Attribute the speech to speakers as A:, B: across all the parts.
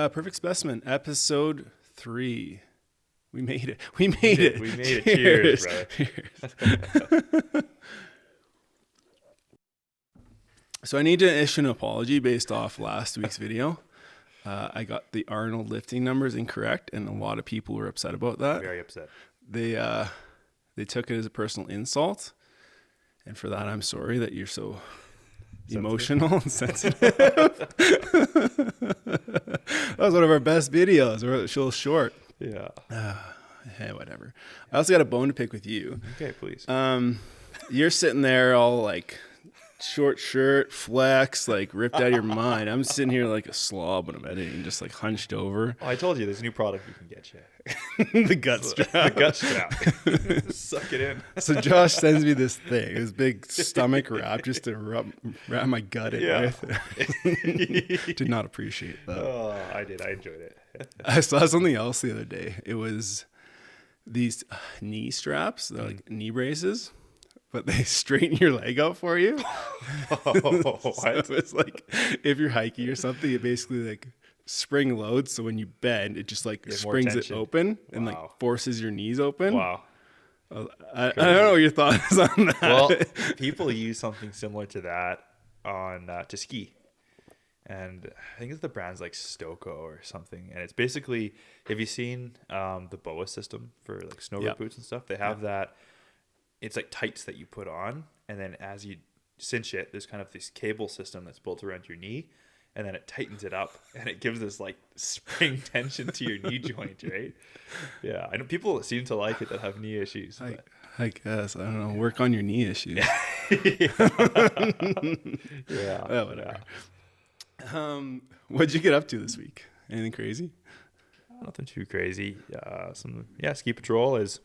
A: Perfect Specimen, episode 3. We made it. We made it.
B: We made it. Cheers, brother.
A: So I need to issue an apology based off last week's video. I got the Arnold lifting numbers incorrect, and a lot of people were upset about that.
B: Very upset.
A: They took it as a personal insult, and for that, I'm sorry that you're so emotional and sensitive. That was one of our best videos. We're a little short.
B: Yeah.
A: Hey, whatever. I also got a bone to pick with you.
B: Okay, please.
A: You're sitting there all like short shirt, flex, like ripped out of your mind. I'm sitting here like a slob when I'm editing, just like hunched over.
B: Oh, I told you there's a new product you can get you.
A: The gut strap.
B: The gut strap. Suck it in.
A: So Josh sends me this thing, this big stomach wrap, just to wrap my gut in with. Did not appreciate that.
B: Oh, I did. I enjoyed it.
A: I saw something else the other day. It was these knee straps, they're like knee braces, but they straighten your leg out for you.
B: Oh,
A: So it's like if you're hiking or something, it basically like spring loads. So when you bend, it just like springs it open and like forces your knees open.
B: Wow.
A: I don't know what your thoughts on that.
B: Well, people use something similar to that on to ski. And I think it's the brand's like Stoko or something. And it's basically, have you seen the BOA system for like snowboard boots and stuff? They have that. It's like tights that you put on. And then as you cinch it, there's kind of this cable system that's built around your knee. And then it tightens it up. And it gives this like spring tension to your knee joint, right? Yeah. I know people seem to like it that have knee issues.
A: I guess. I don't know. Work on your knee issues.
B: Yeah.
A: Oh, whatever. What'd you get up to this week? Anything crazy?
B: Nothing too crazy. Ski patrol is.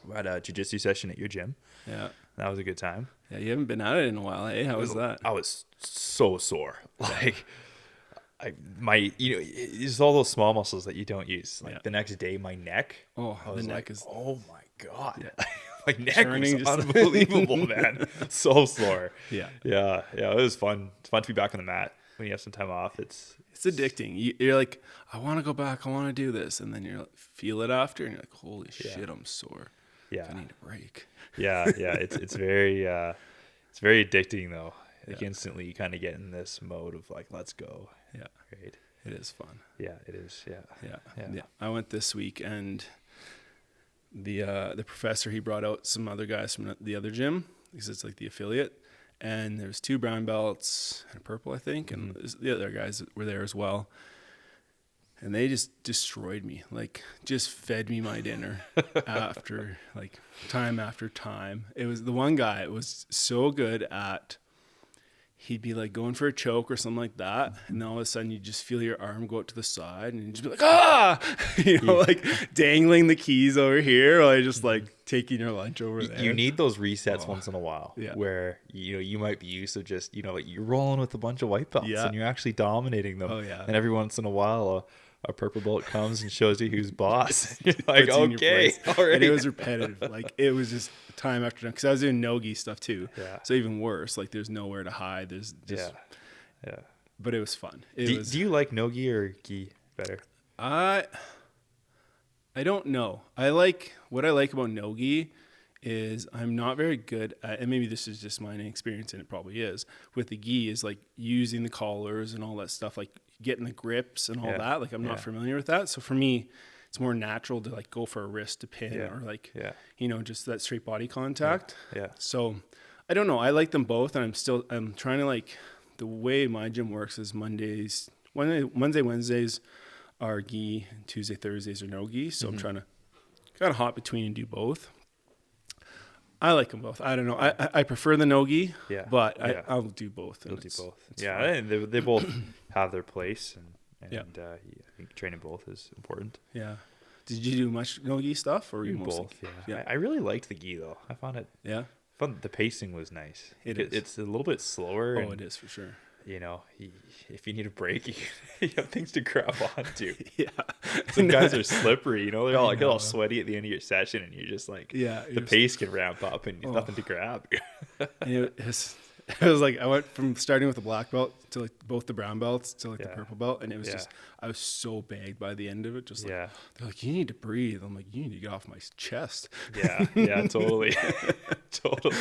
B: We had a jiu-jitsu session at your gym. Yeah, that was a good time.
A: Yeah, you haven't been at it in a while, eh? How was that?
B: I was so sore. Like, it's all those small muscles that you don't use. Like the next day, my neck.
A: Oh, the neck is.
B: Oh my god. Yeah. My neck
A: Turning
B: was unbelievable, man. So sore.
A: Yeah.
B: It was fun. It's fun to be back on the mat when you have some time off. It's
A: addicting. You're like, I want to go back. I want to do this, and then you feel it after, and you're like, holy shit, I'm sore.
B: Yeah,
A: I need a break.
B: Yeah. It's very addicting though. Like instantly, you kind of get in this mode of like, let's go.
A: Yeah,
B: right.
A: It is fun.
B: Yeah, it is. Yeah.
A: I went this week, and the professor, he brought out some other guys from the other gym because it's like the affiliate, and there's 2 brown belts and a purple, I think, and the other guys were there as well. And they just destroyed me, like just fed me my dinner after like time after time. It was the one guy was so good at, he'd be like going for a choke or something like that. And then all of a sudden you just feel your arm go out to the side and you just be like, like dangling the keys over here or just like taking your lunch over there.
B: You need those resets once in a while where, you might be used to just, like you're rolling with a bunch of white belts and you're actually dominating them. And every once in a while, a purple belt comes and shows you who's boss. You're like, okay, all right.
A: And it was repetitive. Like it was just time after time. Because I was doing no-gi stuff too.
B: Yeah.
A: So even worse. Like there's nowhere to hide. There's just.
B: Yeah.
A: But it was fun.
B: Do you like no-gi or gi better?
A: I don't know. What I like about no-gi is I'm not very good at, and maybe this is just my experience, and it probably is, with the gi is like using the collars and all that stuff, like getting the grips and all that. Like I'm not familiar with that. So for me, it's more natural to like go for a wrist to pin or like, just that straight body contact.
B: Yeah.
A: So I don't know. I like them both. And I'm trying to like, the way my gym works is Wednesdays are gi, and Tuesday, Thursdays are no gi. So I'm trying to kind of hop between and do both. I like them both. I don't know. I prefer the no-gi, but I'll do both.
B: You'll do both. And they both have their place, and I think training both is important.
A: Yeah. Did you do much no-gi stuff, or were you
B: both? Yeah. I really liked the gi though. I found it. Yeah. The pacing was nice. It's a little bit slower.
A: Oh, it is for sure.
B: If you need a break, you have things to grab onto. Some guys are slippery, they all get all sweaty at the end of your session, and you're just like, the pace can ramp up and nothing to grab.
A: And It was like I went from starting with the black belt to like both the brown belts to like the purple belt, and it was just I was so bagged by the end of it. Just like they're like, you need to breathe. I'm like, you need to get off my chest.
B: Yeah, totally, totally.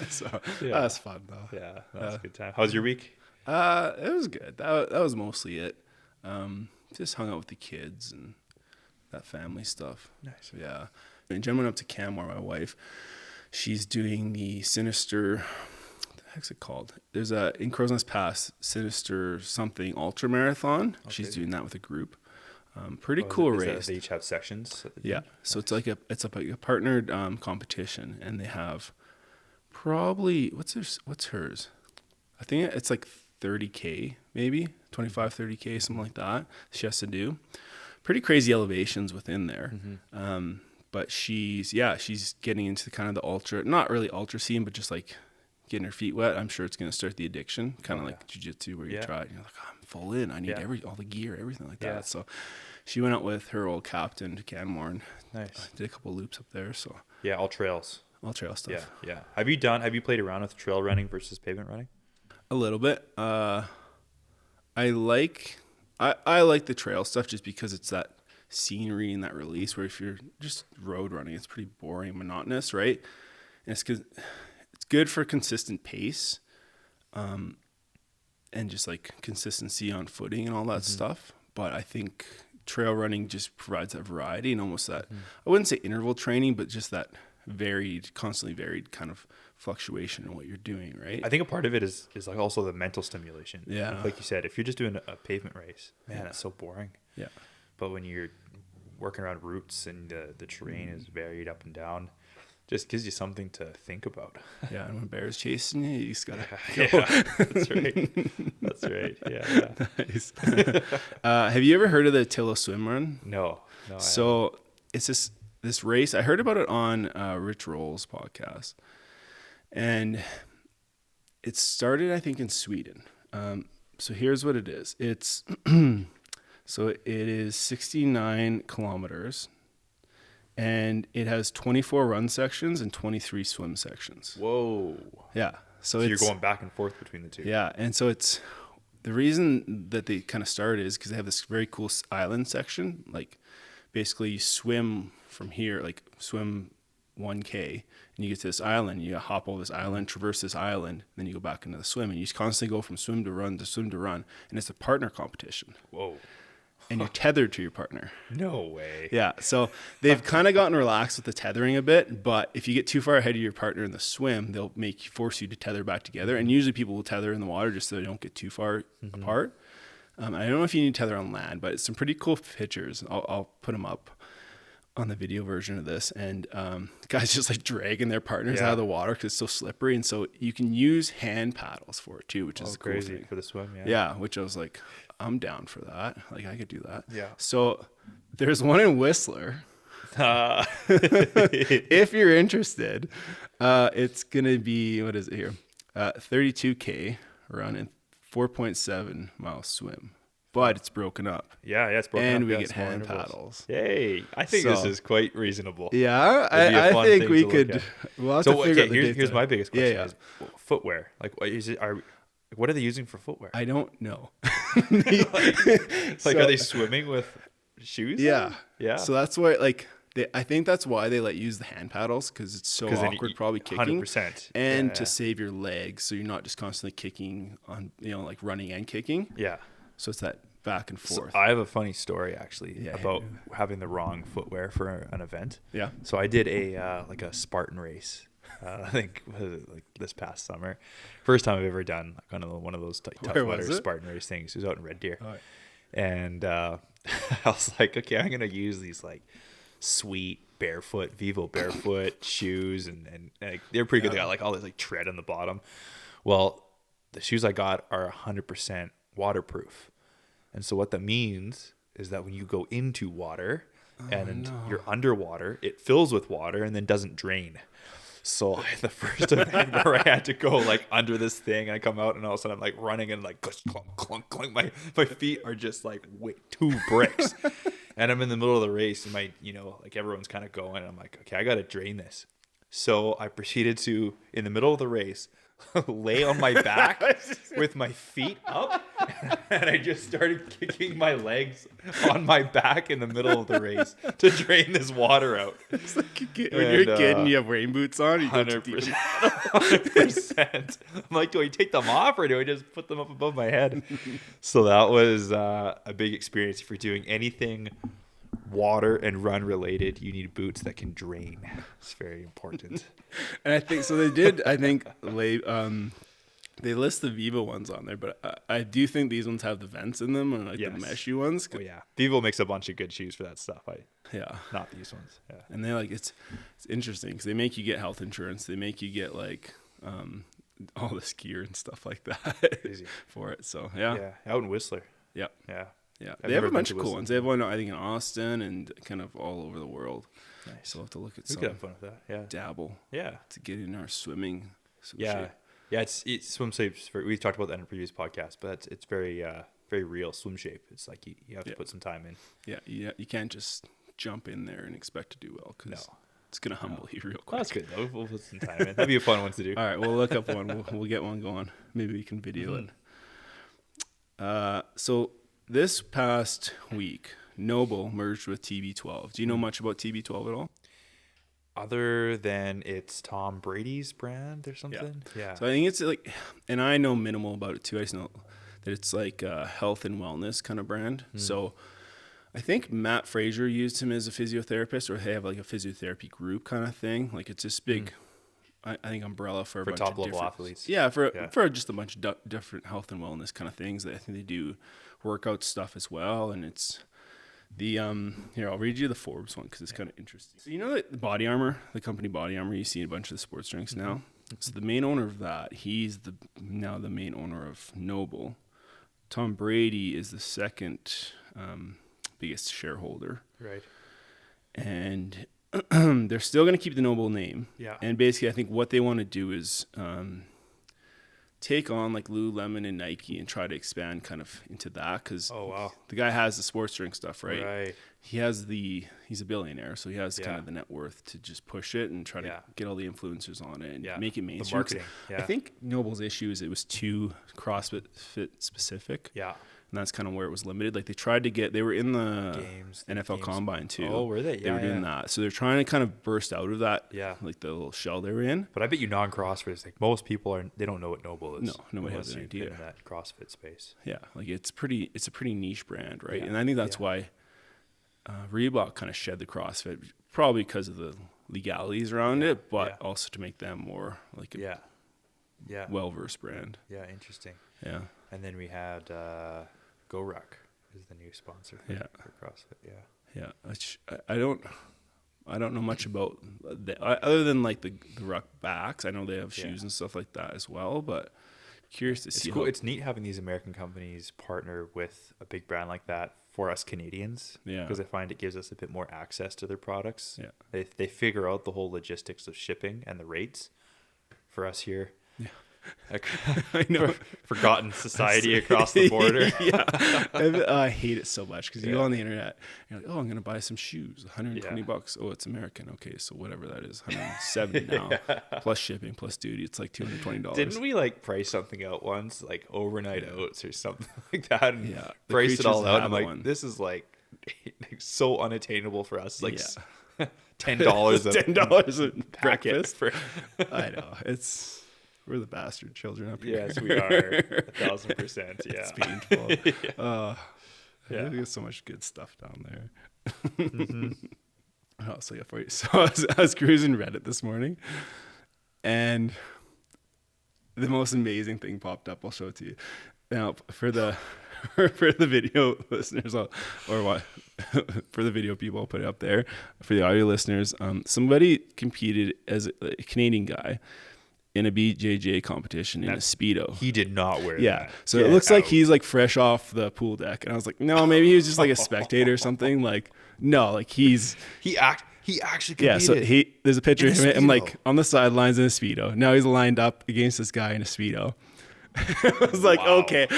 A: So that was fun though.
B: Yeah, that was a good time. How was your week?
A: It was good. That was mostly it. Just hung out with the kids and that family stuff.
B: Nice.
A: Yeah. And Jen went up to Canmore, my wife. She's doing the Sinister, what the heck's it called? There's in Crow's Nest Pass, Sinister something Ultramarathon. Okay. She's doing that with a group. Pretty cool race.
B: They each have sections at the
A: gym? Yeah. So it's like a partnered competition, and they have probably, what's hers? I think it's like 30K, maybe 25, 30K, something like that. She has to do pretty crazy elevations within there. Mm-hmm. But she's getting into kind of the ultra, not really ultra scene, but just like getting her feet wet. I'm sure it's going to start the addiction, kind of like jiu-jitsu where you try it and you're like, I'm full in. I need all the gear, everything like that. So she went out with her old captain to Canmore and did a couple loops up there. So
B: yeah, all trail stuff.
A: Yeah.
B: Have you played around with trail running versus pavement running?
A: A little bit. I like the trail stuff just because it's that scenery and that release, where if you're just road running, it's pretty boring, monotonous, right? And it's good for consistent pace, and just like consistency on footing and all that stuff. But I think trail running just provides that variety and almost that, I wouldn't say interval training, but just that constantly varied kind of fluctuation in what you're doing, right?
B: I think a part of it is like also the mental stimulation.
A: Yeah.
B: Like you said, if you're just doing a pavement race, man, it's so boring.
A: Yeah.
B: But when you're working around routes and the terrain is varied up and down, just gives you something to think about.
A: Yeah, and when bear's chasing you, you just gotta
B: go. Yeah, that's right. That's right. Yeah.
A: Nice. Have you ever heard of the Tillo swim run?
B: No.
A: So it's this race. I heard about it on Rich Roll's podcast, and it started, I think, in Sweden. So here's what it is. It's so it is 69 kilometers, and it has 24 run sections and 23 swim sections.
B: Whoa.
A: Yeah. So
B: you're going back and forth between the two.
A: Yeah. And so it's the reason that they kind of started is because they have this very cool island section. Like basically you swim from here, like swim 1K, and you get to this island, you hop over this island, traverse this island, then you go back into the swim, and you constantly go from swim to run to swim to run, and it's a partner competition.
B: Whoa.
A: And you're tethered to your partner.
B: No way.
A: Yeah. So they've kind of gotten relaxed with the tethering a bit, but if you get too far ahead of your partner in the swim, they'll force you to tether back together. And usually people will tether in the water just so they don't get too far apart. I don't know if you need to tether on land, but it's some pretty cool pictures. I'll put them up on the video version of this. And guys just like dragging their partners out of the water because it's so slippery. And so you can use hand paddles for it too, which is cool
B: crazy for the swim.
A: Yeah. Which I was like, I'm down for that. Like I could do that.
B: Yeah.
A: So there's one in Whistler. If you're interested, it's going to be, what is it here? 32K run and 4.7 mile swim, but it's broken up.
B: Yeah. It's broken up.
A: And we get hand paddles.
B: Hey, I think this is quite reasonable.
A: Yeah. I think we could. We'll have to figure out
B: here's my biggest question.
A: Yeah.
B: Is footwear. Like what is it? What are they using for footwear?
A: I don't know.
B: Are they swimming with shoes?
A: Yeah.
B: Yeah.
A: So that's why, I think that's why they let you use the hand paddles, because it's so awkward, probably kicking.
B: 100%.
A: And to save your legs, so you're not just constantly kicking on, like running and kicking.
B: Yeah.
A: So it's that back and forth.
B: So I have a funny story actually about having the wrong footwear for an event.
A: Yeah.
B: So I did a Spartan race. I think like this past summer, first time I've ever done kind of one of those tough mudder Spartan race things. It was out in Red Deer, and I was like, okay, I'm gonna use these like sweet Vivo barefoot shoes, and they're pretty good. They got like all this like tread on the bottom. Well, the shoes I got are 100% waterproof, and so what that means is that when you go into water you're underwater, it fills with water and then doesn't drain. So the first event where I had to go like under this thing, and I come out and all of a sudden I'm like running and like clunk, clunk, clunk. My feet are just like 2 bricks. And I'm in the middle of the race and like everyone's kind of going. And I'm like, okay, I got to drain this. So I proceeded to, in the middle of the race, lay on my back with my feet up, and I just started kicking my legs on my back in the middle of the race to drain this water out.
A: It's like when you're a kid and you have rain boots on, you
B: 100%. 100%. I'm like, do I take them off or do I just put them up above my head? So that was a big experience. If you're doing anything water and run related, you need boots that can drain. It's very important.
A: And I think so. They did. I think they list the Vivo ones on there, but I do think these ones have the vents in them, and like the meshy ones.
B: Oh yeah, Vivo makes a bunch of good shoes for that stuff. Not these ones. Yeah,
A: and they like it's interesting because they make you get health insurance. They make you get like all this gear and stuff like that for it. So yeah,
B: out in Whistler.
A: Yeah.
B: I've
A: They have a bunch of cool ones. They have one, I think, in Austin and kind of all over the world.
B: Nice.
A: So we'll have to look at
B: we
A: some.
B: could have fun with that. Yeah.
A: Dabble.
B: Yeah.
A: To get in our swimming.
B: Yeah. Yeah. It's swim shape. We've talked about that in a previous podcast, but it's very, very real swim shape. It's like you have to put some time in.
A: Yeah. You can't just jump in there and expect to do well because it's going to humble you real quick.
B: Well, that's good, though. We'll put some time in. That'd be a fun one to do.
A: All right. We'll look up one. We'll get one going. Maybe we can video it. So this past week, Nobull merged with TB12. Do you know much about TB12 at all?
B: Other than it's Tom Brady's brand or something? Yeah.
A: So I think it's like, and I know minimal about it too. I just know that it's like a health and wellness kind of brand. So I think Matt Fraser used him as a physiotherapist, or they have like a physiotherapy group kind of thing. Like it's this big, I think, umbrella for a bunch
B: top
A: of
B: level
A: different
B: athletes.
A: Yeah, for just a bunch of different health and wellness kind of things. I think they do workout stuff as well, and it's the here I'll read you the Forbes one because it's kind of interesting. So you know that the Body Armor, the company Body Armor, you see a bunch of the sports drinks now. So the main owner of that, he's now the main owner of Nobull. Tom Brady is the second biggest shareholder.
B: Right.
A: And they're still going to keep the Nobull name.
B: Yeah.
A: And basically, I think what they want to do is take on like Lululemon and Nike and try to expand kind of into that because the guy has the sports drink stuff, right?
B: Right.
A: He's a billionaire, so he has kind of the net worth to just push it and try to get all the influencers on it and make it mainstream.
B: The marketing.
A: I think Nobull's issue is it was too CrossFit specific.
B: Yeah.
A: And that's kind of where it was limited. Like they were in the NFL Combine too.
B: Oh, were they? Yeah,
A: they were doing that. So they're trying to kind of burst out of that.
B: Yeah.
A: Like the little shell they were in.
B: But I bet you non-CrossFitters, like most people they don't know what Nobull is.
A: No, nobody has an idea.
B: In that CrossFit space.
A: Yeah. Like it's a pretty niche brand, right? Yeah. And I think that's why Reebok kind of shed the CrossFit, probably because of the legalities around it, but also to make them more like a well-versed brand.
B: Yeah, interesting.
A: Yeah.
B: And then we had GoRuck is the new sponsor for CrossFit.
A: Yeah. I don't know much about other than like the Ruck backs. I know they have shoes and stuff like that as well, but curious to see.
B: It's cool. It's neat having these American companies partner with a big brand like that for us Canadians. Yeah. Because I find it gives us a bit more access to their products. Yeah. They figure out the whole logistics of shipping and the rates for us here. Yeah. I know. Forgotten society across the border.
A: I hate it so much because you go on the internet, you're like, oh, I'm going to buy some shoes, $120. Oh, it's American. Okay, so whatever that is, $170 now, plus shipping, plus duty. It's like $220.
B: Didn't we like price something out once, like overnight oats or something like that? And price it all out. I'm like, this is like so unattainable for us. Like $10
A: $10 a
B: breakfast for.
A: I know we're the bastard children up here.
B: Yes, we are. 1,000%. Yeah.
A: It's painful. There's so much good stuff down there. What else I got for you? So I was cruising Reddit this morning, and the most amazing thing popped up. I'll show it to you. Now, for the video listeners, for the video people, I'll put it up there. For the audio listeners, somebody competed as a Canadian guy in a BJJ competition in a Speedo.
B: He did not wear that.
A: Yeah. So it looks like he's like fresh off the pool deck. And I was like, no, maybe he was just like a spectator or something. Like, no, like he
B: actually competed.
A: Yeah, so there's a picture of him like on the sidelines in a Speedo. Now he's lined up against this guy in a Speedo. I was like, okay.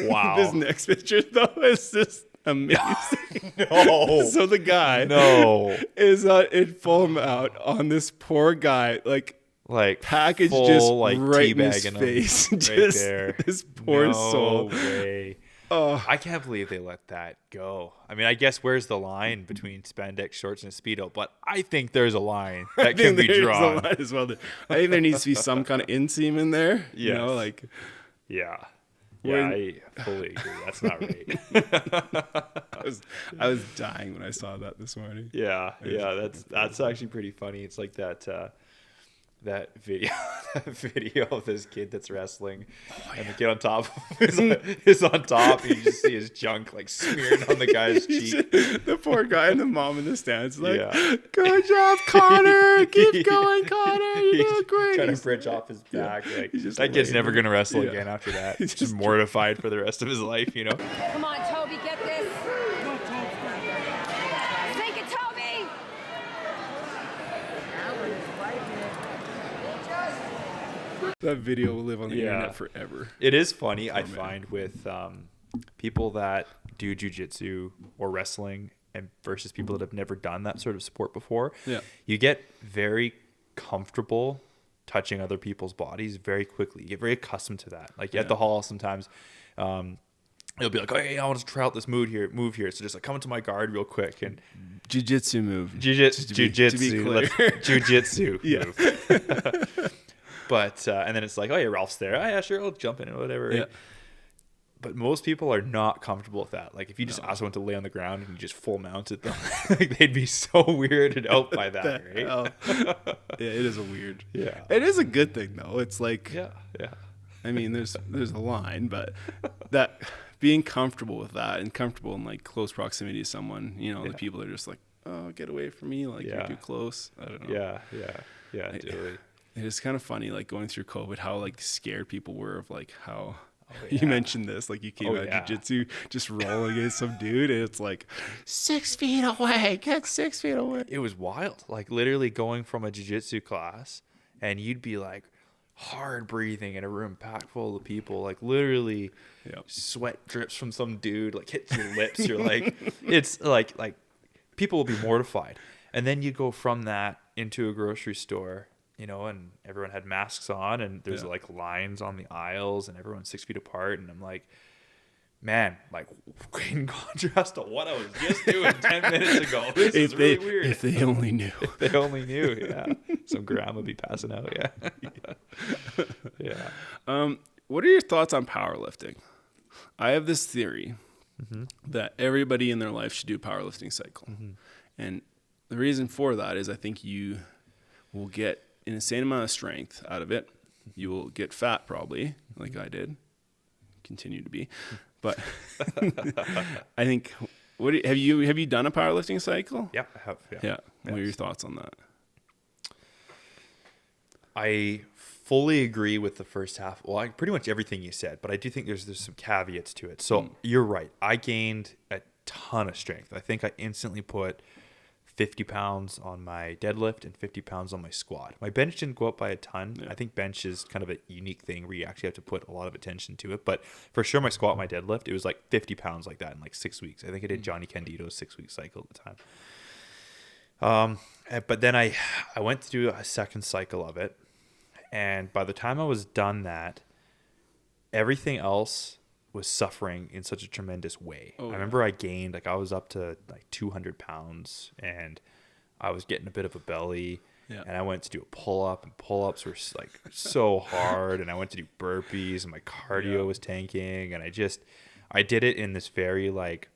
B: Wow.
A: This next picture though is just amazing.
B: No.
A: So the guy is in full mount on this poor guy, like
B: like
A: package
B: full,
A: just
B: like
A: right in his
B: teabagging
A: face.
B: him right
A: Just
B: there.
A: this poor
B: No
A: soul.
B: way.
A: Oh,
B: I can't believe they let that go. I mean, I guess where's the line between spandex shorts and a Speedo? But I think there's a line
A: I
B: that can
A: think
B: be
A: there's a
B: drawn.
A: line as well. I think there needs to be some kind of inseam in there. You know,
B: Yes.
A: like
B: Yeah.
A: When-
B: I fully agree. That's not right.
A: I was dying when I saw that this morning.
B: Yeah, that's actually pretty funny. It's like that video that video of this kid that's wrestling, and the kid on top is on top, and you just see his junk like smearing on the guy's cheek.
A: The poor guy and the mom in the stands, like,
B: Yeah.
A: good job, Connor. Keep going, Connor. You're doing great.
B: Trying to bridge off his back. Like,
A: He's just
B: that kid's
A: laying
B: never
A: there.
B: gonna wrestle
A: Yeah.
B: again after that.
A: He's
B: He's
A: just
B: just mortified for the rest of his life, you know.
C: Come on, Toby, get this. Take it, Toby!
A: That video will live on the internet forever.
B: It is funny, I
A: man.
B: find, with people that do jujitsu or wrestling and versus people that have never done that sort of sport before.
A: Yeah.
B: You get very comfortable touching other people's bodies very quickly. You get very accustomed to that. Like at the hall sometimes, you'll be like, oh, hey, I want to try out this move here. So just like come into my guard real quick and
A: Jiu-jitsu move.
B: jujitsu.
A: clear.
B: Jujitsu
A: Yeah.
B: move. But and then it's like, oh yeah, Ralph's there. Oh yeah, sure, I'll jump in or whatever.
A: Yeah.
B: But most people are not comfortable with that. Like if you just ask someone to lay on the ground and you just full mounted them, like they'd be so weirded out by that, right?
A: Hell. Yeah, it is a weird.
B: Yeah.
A: It is a good thing though. It's like,
B: Yeah.
A: I mean, there's a line, but that being comfortable with that and comfortable in like close proximity to someone, you know, the people are just like, oh, get away from me, like you're too close. I don't know.
B: Yeah, totally.
A: It is kind of funny, like going through COVID, how like scared people were of like how
B: yeah.
A: you mentioned this, like you came out of jiu-jitsu just rolling against some dude, and it's like 6 feet away, get 6 feet away.
B: It was wild. Like literally going from a jiu-jitsu class and you'd be like hard breathing in a room packed full of people, like literally sweat drips from some dude, like hits your lips. You're like, it's like people will be mortified. And then you go from that into a grocery store, you know, and everyone had masks on and there's like lines on the aisles and everyone's 6 feet apart. And I'm like, man, like in contrast to what I was just doing 10 minutes ago, this is really weird.
A: If they only knew.
B: If they only knew, yeah. Some grandma be passing out, yeah.
A: What are your thoughts on powerlifting? I have this theory that everybody in their life should do a powerlifting cycle. And the reason for that is I think you will get an insane amount of strength out of it. You will get fat probably, like I did, continue to be. But I think, have you done a powerlifting cycle?
B: Yeah, I have.
A: Yeah. What are your thoughts on that?
B: I fully agree with the first half. Well, pretty much everything you said, but I do think there's some caveats to it. So you're right. I gained a ton of strength. I think I instantly put 50 pounds on my deadlift and 50 pounds on my squat. My bench didn't go up by a ton. I think bench is kind of a unique thing where you actually have to put a lot of attention to it. But for sure, my squat, my deadlift, it was like 50 pounds like that in like 6 weeks. I think I did Johnny Candido's 6-week cycle at the time. But then I went to do a second cycle of it. And by the time I was done that, everything else was suffering in such a tremendous way. I remember I gained, like I was up to like 200 pounds and I was getting a bit of a belly and I went to do a pull-up and pull-ups were like so hard and I went to do burpees and my cardio was tanking and I did it in this very like,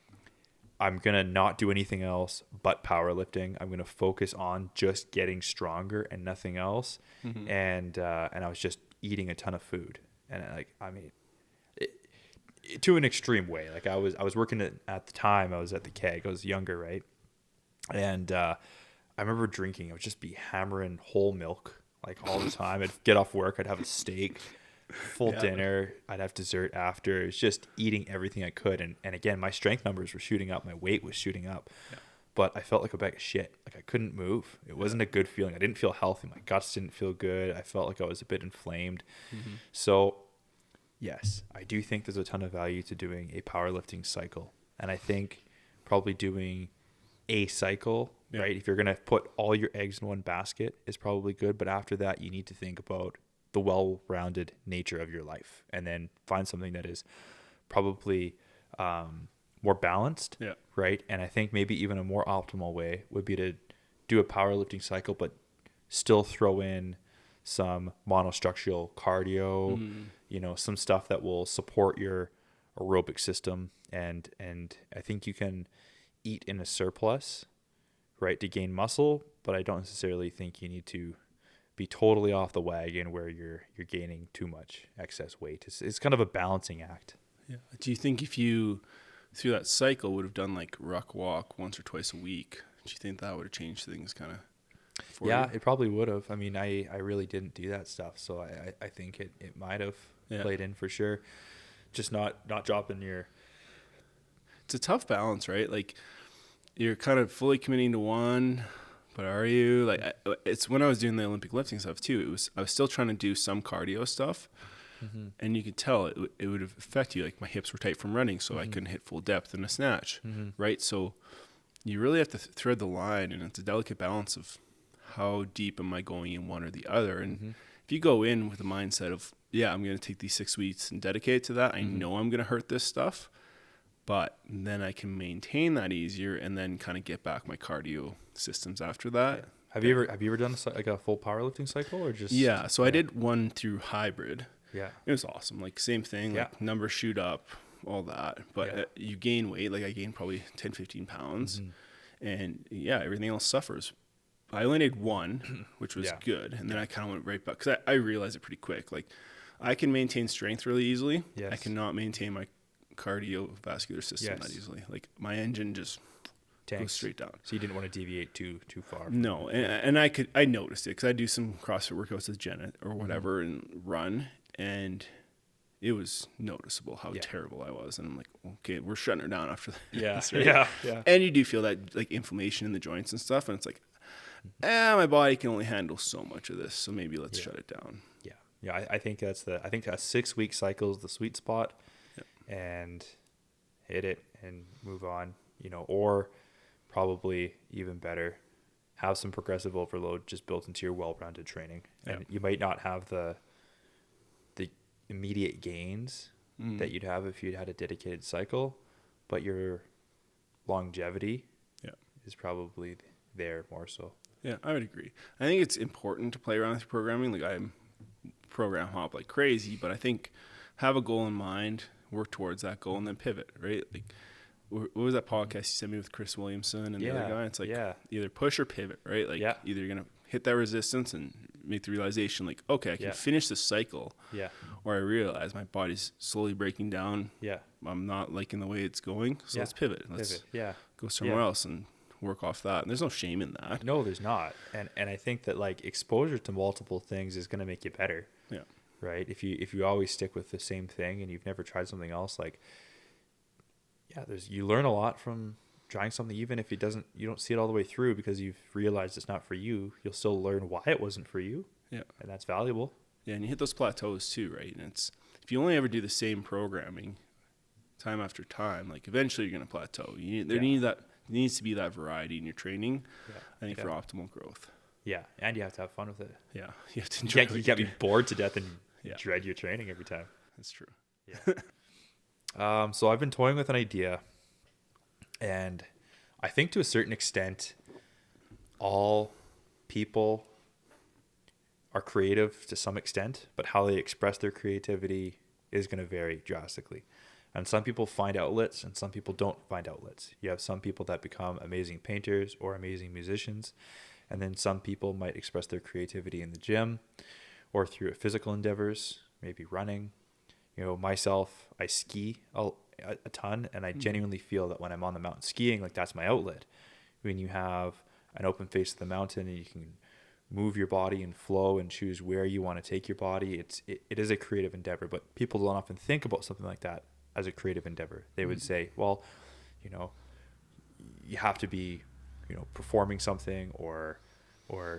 B: I'm going to not do anything else but powerlifting. I'm going to focus on just getting stronger and nothing else. And I was just eating a ton of food. And to an extreme way. Like I was working at the time, I was at the keg. I was younger, right? And I remember drinking. I would just be hammering whole milk like all the time. I'd get off work. I'd have a steak, full dinner. I'd have dessert after. It was just eating everything I could. And again, my strength numbers were shooting up. My weight was shooting up. Yeah. But I felt like a bag of shit. Like I couldn't move. It wasn't a good feeling. I didn't feel healthy. My guts didn't feel good. I felt like I was a bit inflamed. So yes, I do think there's a ton of value to doing a powerlifting cycle. And I think probably doing a cycle right? If you're going to put all your eggs in one basket, it's probably good. But after that, you need to think about the well-rounded nature of your life, and then find something that is probably more balanced, right? And I think maybe even a more optimal way would be to do a powerlifting cycle, but still throw in some monostructural cardio, you know, some stuff that will support your aerobic system. And I think you can eat in a surplus, right, to gain muscle, but I don't necessarily think you need to be totally off the wagon where you're gaining too much excess weight. It's kind of a balancing act.
A: Yeah. Do you think if you through that cycle would have done like ruck walk once or twice a week, do you think that would have changed things kind of for you?
B: It probably would have. I mean, I really didn't do that stuff, so I think it might have played in for sure. Just not dropping your...
A: It's a tough balance, right? Like you're kind of fully committing to one, but are you? Like it's when I was doing the Olympic lifting stuff too, I was still trying to do some cardio stuff. And you could tell it would affect you. Like my hips were tight from running, so I couldn't hit full depth in a snatch, right? So you really have to thread the line, and it's a delicate balance of how deep am I going in one or the other. And if you go in with the mindset of, I'm going to take these 6 weeks and dedicate to that, I know I'm going to hurt this stuff, but then I can maintain that easier and then kind of get back my cardio systems after that.
B: Have you ever done like a full powerlifting cycle or just?
A: So I did one through hybrid.
B: Yeah.
A: It was awesome. Like same thing, like numbers shoot up, all that. But you gain weight. Like I gained probably 10, 15 pounds. And everything else suffers. I only did one, which was good. And then I kind of went right back. Because I realized it pretty quick. Like I can maintain strength really easily. Yes. I cannot maintain my cardiovascular system that easily. Like my engine just goes straight down.
B: So you didn't want to deviate too far.
A: No. And I noticed it. Because I do some CrossFit workouts with Janet or whatever and run. And it was noticeable how terrible I was. And I'm like, okay, we're shutting her down after this. Right? Yeah. And you do feel that like inflammation in the joints and stuff. And it's like, my body can only handle so much of this. So maybe let's shut it down.
B: Yeah. Yeah. I think a 6-week cycle is the sweet spot, and hit it and move on, you know, or probably even better, have some progressive overload just built into your well-rounded training. And you might not have the immediate gains that you'd have if you'd had a dedicated cycle, but your longevity is probably there more so.
A: Yeah, I would agree. I think it's important to play around with programming. Like I'm program hop like crazy, but I think have a goal in mind, work towards that goal, and then pivot, right? Like what was that podcast you sent me with Chris Williamson and the other guy? It's like either push or pivot, right? Like either you're going to hit that resistance and make the realization like, okay, I can finish this cycle. Yeah. Or I realize my body's slowly breaking down. Yeah. I'm not liking the way it's going. So let's pivot. Let's go somewhere else and work off that. And there's no shame in that.
B: No, there's not. And I think that like exposure to multiple things is going to make you better. Yeah. Right. If you always stick with the same thing and you've never tried something else, like, you learn a lot from trying something, even if you don't see it all the way through because you've realized it's not for you. You'll still learn why it wasn't for you. Yeah. And that's valuable.
A: Yeah. And you hit those plateaus too, right? And it's, if you only ever do the same programming time after time, like eventually you're going to plateau. There needs to be that variety in your training, I think, for optimal growth.
B: Yeah. And you have to have fun with it.
A: Yeah. You have to enjoy it.
B: You can't be bored to death and dread your training every time.
A: That's true.
B: Yeah. So I've been toying with an idea, and I think to a certain extent, all people are creative to some extent, but how they express their creativity is going to vary drastically. And some people find outlets and some people don't find outlets. You have some people that become amazing painters or amazing musicians. And then some people might express their creativity in the gym or through physical endeavors, maybe running. You know, myself, I ski a ton, and I genuinely feel that when I'm on the mountain skiing, like that's my outlet. When you have an open face to the mountain and you can move your body and flow and choose where you want to take your body, it is a creative endeavor. But people don't often think about something like that as a creative endeavor. They would say, well, you know, you have to be, you know, performing something or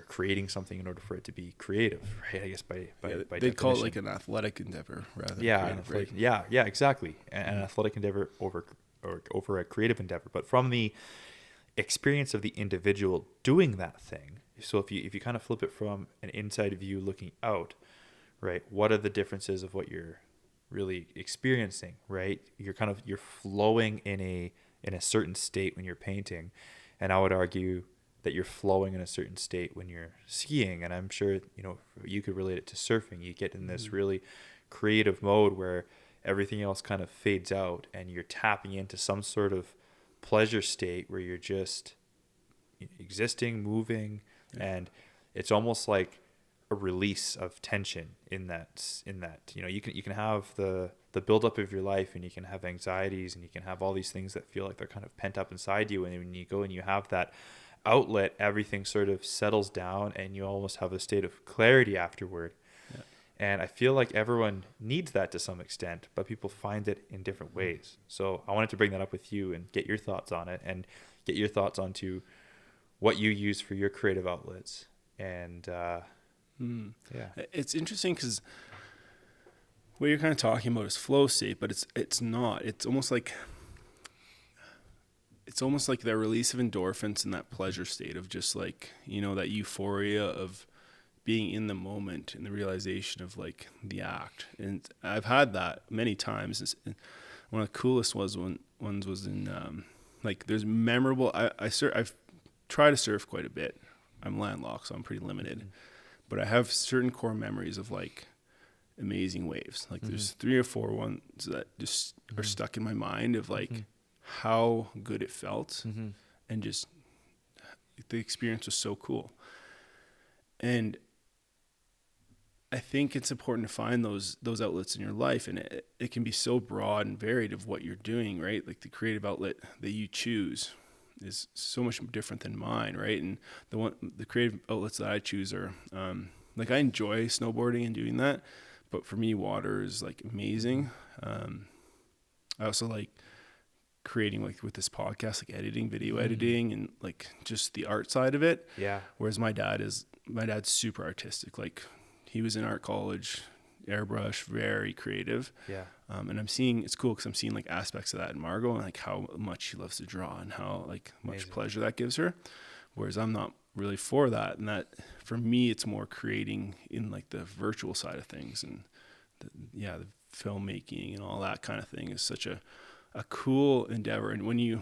B: creating something in order for it to be creative, right? I guess by
A: they call it like an athletic endeavor rather than creative,
B: right? Exactly. An athletic endeavor over a creative endeavor. But from the experience of the individual doing that thing. So if you kind of flip it from an inside view looking out, right? What are the differences of what you're really experiencing, right? You're flowing in a certain state when you're painting, and I would argue that you're flowing in a certain state when you're skiing. And I'm sure, you know, you could relate it to surfing. You get in this really creative mode where everything else kind of fades out and you're tapping into some sort of pleasure state where you're just existing, moving, and it's almost like a release of tension in that, you know, you can have the buildup of your life, and you can have anxieties, and you can have all these things that feel like they're kind of pent up inside you. And when you go and you have that outlet, everything sort of settles down and you almost have a state of clarity afterward. Yeah. And I feel like everyone needs that to some extent, but people find it in different ways. So I wanted to bring that up with you and get your thoughts on it, and get your thoughts onto what you use for your creative outlets. And
A: it's interesting because what you're kind of talking about is flow state, but it's not. It's almost like the release of endorphins in that pleasure state of just like, you know, that euphoria of being in the moment and the realization of like the act. And I've had that many times. One of the coolest ones was in like there's memorable. I've tried to surf quite a bit. I'm landlocked, so I'm pretty limited. But I have certain core memories of like amazing waves. Like there's 3 or 4 ones that just are stuck in my mind of like how good it felt, and just the experience was so cool. And I think it's important to find those outlets in your life, and it can be so broad and varied of what you're doing, right? Like the creative outlet that you choose is so much different than mine, right? And the creative outlets that I choose are like I enjoy snowboarding and doing that, but for me, water is like amazing. I also like creating, like with this podcast, like editing, video editing, and like just the art side of it.
B: Yeah.
A: Whereas my dad's super artistic. Like he was in art college, airbrush, very creative.
B: Yeah.
A: And it's cool because I'm seeing like aspects of that in Margot, and like how much she loves to draw and how like much pleasure that gives her. Whereas I'm not really for that. And that for me, it's more creating in like the virtual side of things, and the filmmaking and all that kind of thing is such a cool endeavor. And when you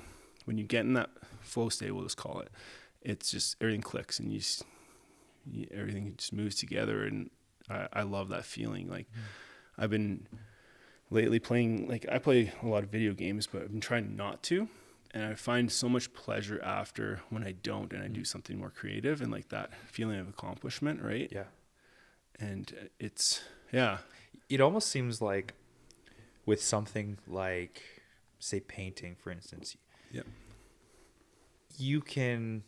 A: get in that flow state, we'll just call it, it's just everything clicks and everything just moves together. And I love that feeling. Like I've been lately playing, like I play a lot of video games, but I've been trying not to. And I find so much pleasure after when I don't, and I do something more creative, and like that feeling of accomplishment. Right.
B: Yeah. And it almost seems like with something like, say, painting, for instance, you can,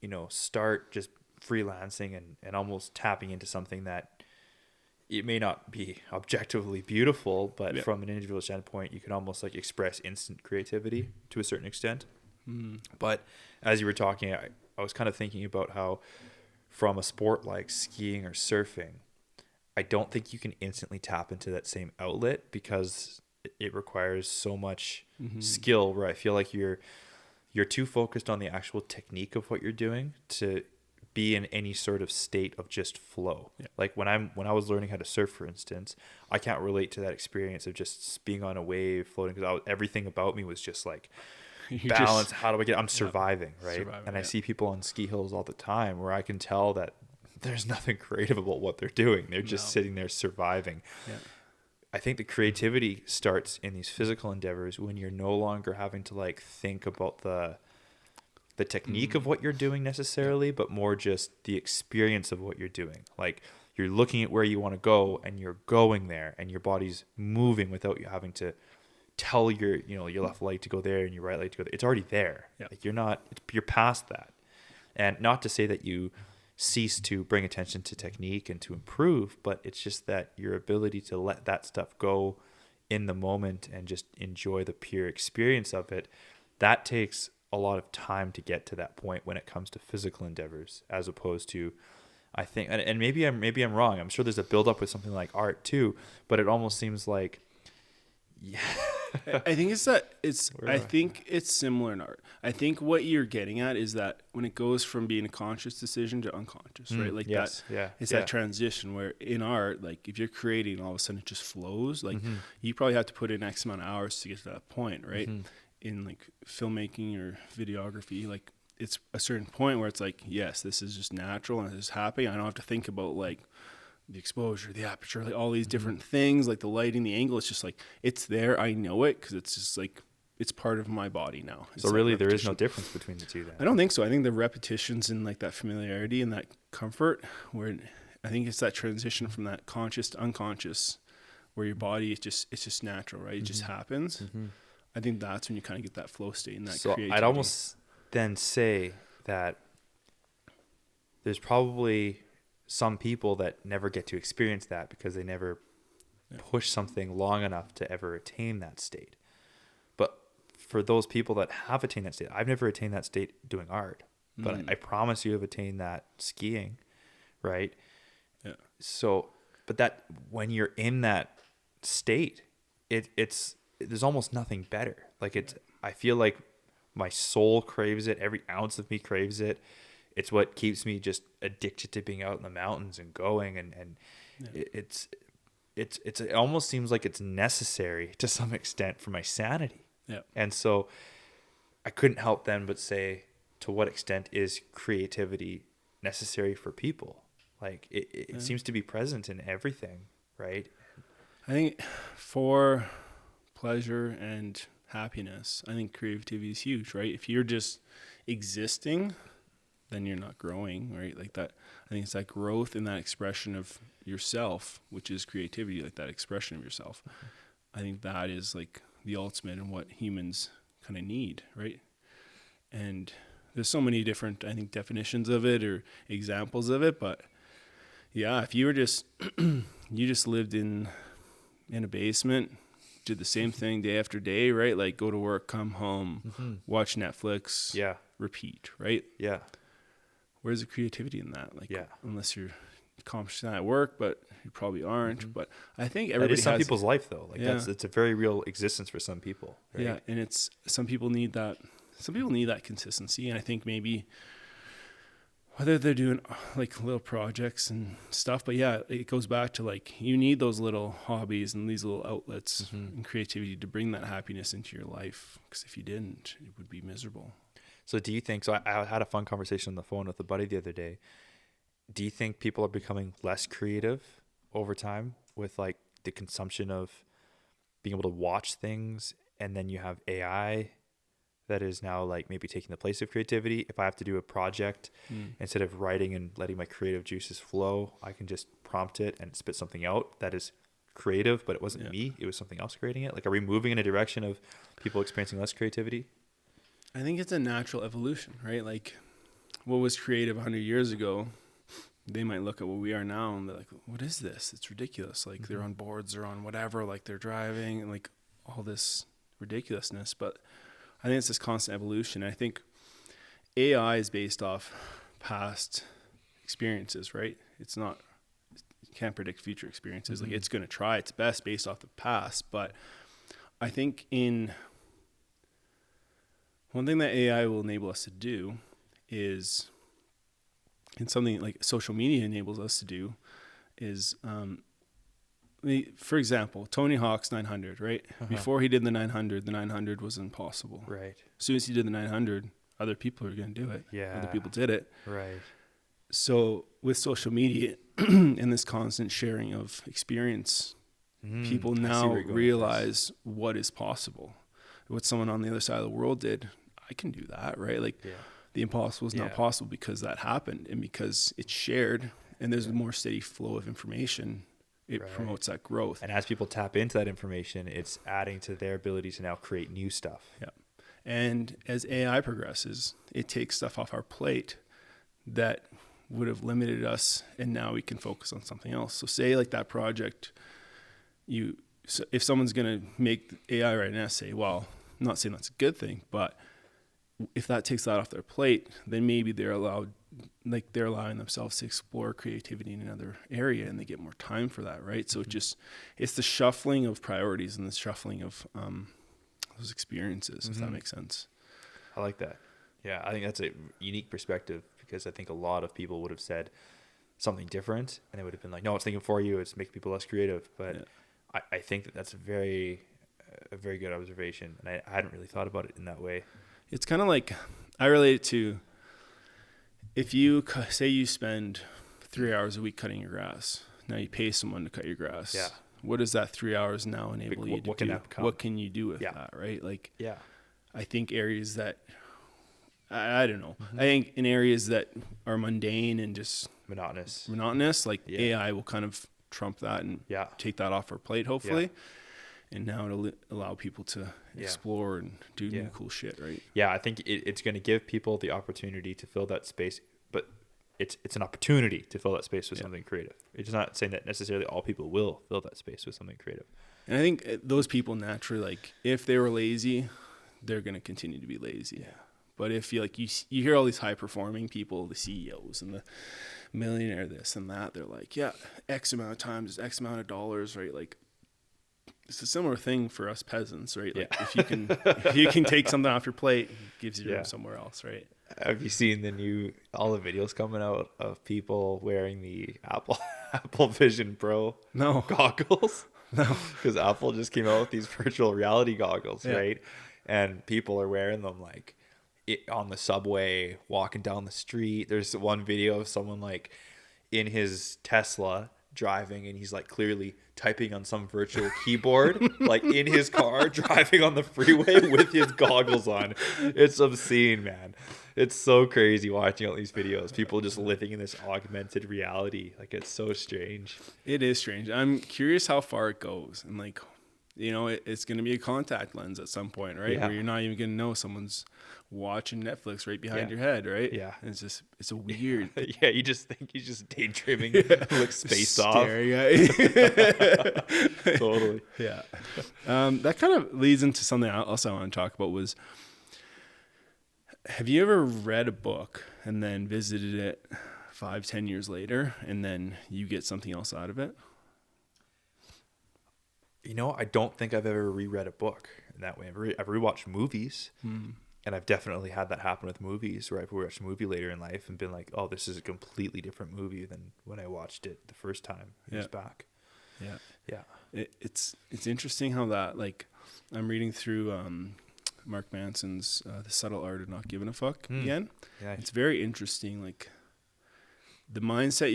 B: you know, start just freelancing and almost tapping into something that it may not be objectively beautiful, but from an individual standpoint, you can almost like express instant creativity to a certain extent. But as you were talking, I was kind of thinking about how from a sport like skiing or surfing, I don't think you can instantly tap into that same outlet because it requires so much skill, where I feel like you're too focused on the actual technique of what you're doing to be in any sort of state of just flow. Yeah. Like when I was learning how to surf, for instance, I can't relate to that experience of just being on a wave, floating, because everything about me was just like balance. How do I get? I'm surviving, right? And I see people on ski hills all the time where I can tell that there's nothing creative about what they're doing. They're just sitting there surviving. Yeah. I think the creativity starts in these physical endeavors when you're no longer having to like think about the technique of what you're doing necessarily, but more just the experience of what you're doing. Like you're looking at where you want to go and you're going there, and your body's moving without you having to tell your left leg to go there and your right leg to go there. It's already there. Yeah. Like you're past that. And not to say that you cease to bring attention to technique and to improve, but it's just that your ability to let that stuff go in the moment and just enjoy the pure experience of it, that takes a lot of time to get to that point when it comes to physical endeavors, as opposed to, I think, and maybe I'm wrong. I'm sure there's a buildup with something like art too, but it almost seems like,
A: I think I think it's similar in art. I think what you're getting at is that when it goes from being a conscious decision to unconscious, right? Like
B: yes,
A: that,
B: yeah,
A: it's
B: yeah.
A: that transition where in art, like if you're creating, all of a sudden it just flows. Like you probably have to put in X amount of hours to get to that point, right? In like filmmaking or videography, like it's a certain point where it's like, yes, this is just natural and it's happening. I don't have to think about like the exposure, the aperture, like all these different things, like the lighting, the angle. It's just like, it's there. I know it because it's just like, it's part of my body now. It's
B: So really there is no difference between the two then?
A: I don't think so. I think the repetitions and like that familiarity and that comfort, where I think it's that transition from that conscious to unconscious, where your body, it's just natural, right? It just happens. I think that's when you kind of get that flow state and that creativity.
B: I'd almost then say that there's probably some people that never get to experience that because they never push something long enough to ever attain that state. But for those people that have attained that state, I've never attained that state doing art, but I promise you have attained that skiing, right?
A: Yeah.
B: So, but that when you're in that state, it's there's almost nothing better. Like I feel like my soul craves it. Every ounce of me craves it. It's what keeps me just addicted to being out in the mountains and going. And it almost seems like it's necessary to some extent for my sanity.
A: Yeah.
B: And so I couldn't help then but say, to what extent is creativity necessary for people? Like it seems to be present in everything, right?
A: I think for pleasure and happiness, I think creativity is huge, right? If you're just existing, then you're not growing, right? Like that, I think it's that growth and that expression of yourself, which is creativity, like that expression of yourself. I think that is like the ultimate in what humans kind of need, right? And there's so many different, I think, definitions of it or examples of it, but yeah, if you were just, you just lived in a basement, did the same thing day after day, right? Like go to work, come home, watch Netflix, repeat, right?
B: Yeah.
A: Where's the creativity in that? Like,
B: Yeah.
A: unless you're accomplishing that at work, but you probably aren't. But I think
B: That
A: everybody
B: is some
A: has,
B: people's life though. Like it's a very real existence for some people. Right?
A: Yeah, and it's some people need that. Some people need that consistency, and I think maybe whether they're doing like little projects and stuff, but yeah, it goes back to like you need those little hobbies and these little outlets and creativity to bring that happiness into your life. Because if you didn't, it would be miserable.
B: So do you think, so I had a fun conversation on the phone with a buddy the other day. Do you think people are becoming less creative over time with like the consumption of being able to watch things, and then you have AI that is now like maybe taking the place of creativity? If I have to do a project, instead of writing and letting my creative juices flow, I can just prompt it and spit something out that is creative, but it wasn't me. It was something else creating it. Like, are we moving in a direction of people experiencing less creativity?
A: I think it's a natural evolution, right? Like what was creative 100 years ago, they might look at what we are now and they're like, what is this? It's ridiculous. Like they're on boards or on whatever, like they're driving and like all this ridiculousness. But I think it's this constant evolution. I think AI is based off past experiences, right? It's not, you can't predict future experiences. Like it's going to try its best based off the past. But I think one thing that AI will enable us to do is, and something like social media enables us to do, is, for example, Tony Hawk's 900, right? Before he did the 900 was impossible.
B: Right.
A: As soon as he did the 900, other people are going to do it.
B: Yeah.
A: Other people did it.
B: Right.
A: So with social media and this constant sharing of experience, people now realize what is possible. What someone on the other side of the world did, I can do that, right? Like the impossible is not possible because that happened, and because it's shared and there's a more steady flow of information. It promotes that growth.
B: And as people tap into that information, it's adding to their ability to now create new stuff.
A: Yeah. And as AI progresses, it takes stuff off our plate that would have limited us, and now we can focus on something else. So say like that project, so if someone's going to make AI write an essay, well, I'm not saying that's a good thing, but if that takes that off their plate, then maybe they're allowing themselves to explore creativity in another area, and they get more time for that, right? So it's the shuffling of priorities and the shuffling of those experiences, if that makes sense.
B: I like that. Yeah, I think that's a unique perspective, because I think a lot of people would have said something different, and they would have been like, no, it's thinking for you, it's making people less creative. But I think that that's a very good observation, and I hadn't really thought about it in that way.
A: It's kind of like, I relate it to, if you say you spend 3 hours a week cutting your grass, now you pay someone to cut your grass.
B: Yeah.
A: What does that 3 hours now enable you to
B: what can
A: do?
B: that become?
A: What can you do with that, right? Like,
B: Yeah.
A: I think areas that, I don't know. I think in areas that are mundane and just
B: monotonous,
A: like AI will kind of trump that and take that off our plate, hopefully. And now it'll allow people to explore and do new cool shit, right?
B: Yeah, I think it's going to give people the opportunity to fill that space, but it's an opportunity to fill that space with something creative. It's not saying that necessarily all people will fill that space with something creative.
A: And I think those people naturally, like, if they were lazy, they're going to continue to be lazy. Yeah. But if you hear all these high performing people, the CEOs and the millionaire this and that, they're like, X amount of times, X amount of dollars, right? Like, it's a similar thing for us peasants, right? Like, if you can take something off your plate, it gives you room somewhere else, right?
B: Have you seen all the videos coming out of people wearing the Apple Vision Pro goggles?
A: No.
B: Because Apple just came out with these virtual reality goggles, right? And people are wearing them like on the subway, walking down the street. There's one video of someone like in his Tesla driving, and he's like clearly typing on some virtual keyboard, like in his car driving on the freeway with his goggles on. It's obscene, man. It's so crazy watching all these videos. People just living in this augmented reality. Like, it's so strange.
A: It is strange. I'm curious how far it goes. And like, it's going to be a contact lens at some point, right? Where you're not even going to know someone's watching Netflix right behind your head, right?
B: Yeah.
A: And it's a weird.
B: You just think he's just daydreaming, looks spaced off. Totally.
A: Yeah. That kind of leads into something else I want to talk about was, have you ever read a book and then visited it 5-10 years later, and then you get something else out of it?
B: I don't think I've ever reread a book in that way. I've rewatched movies, and I've definitely had that happen with movies, where I've watched a movie later in life and been like, oh, this is a completely different movie than when I watched it the first time years back. Yeah.
A: It's interesting how that, like, I'm reading through Mark Manson's The Subtle Art of Not Giving a Fuck again.
B: Yeah.
A: It's very interesting, like, the mindset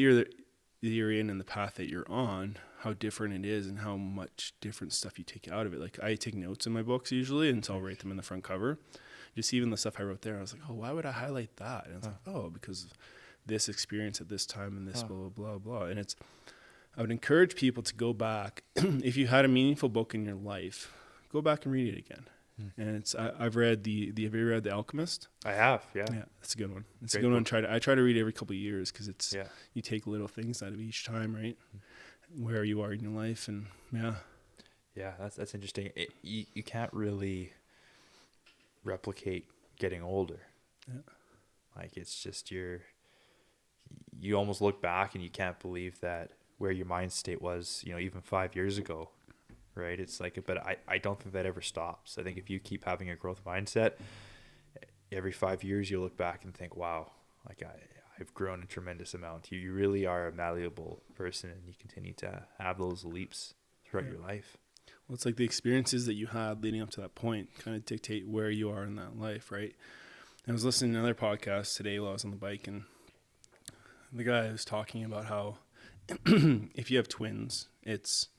A: you're in and the path that you're on, how different it is and how much different stuff you take out of it. Like, I take notes in my books usually, and so I'll write them in the front cover. Just even the stuff I wrote there, I was like, oh, why would I highlight that? And it's like, oh, because of this experience at this time and this blah, blah, blah, blah. And I would encourage people to go back. If you had a meaningful book in your life, go back and read it again. And I've read have you read The Alchemist?
B: I have, yeah.
A: Yeah, that's a good one. It's
B: Great
A: a good one.
B: book.
A: I try to read it every couple of years, because you take little things out of each time, right? Where you are in your life, and
B: Yeah, that's interesting. You can't really replicate getting older.
A: Yeah.
B: Like, it's just you almost look back and you can't believe that where your mind state was, even 5 years ago, right? It's like, but I don't think that ever stops. I think if you keep having a growth mindset, every 5 years you'll look back and think, wow, like I've grown a tremendous amount. You really are a malleable person, and you continue to have those leaps throughout your life.
A: Well, it's like the experiences that you had leading up to that point kind of dictate where you are in that life, right? I was listening to another podcast today while I was on the bike, and the guy was talking about how if you have twins, it's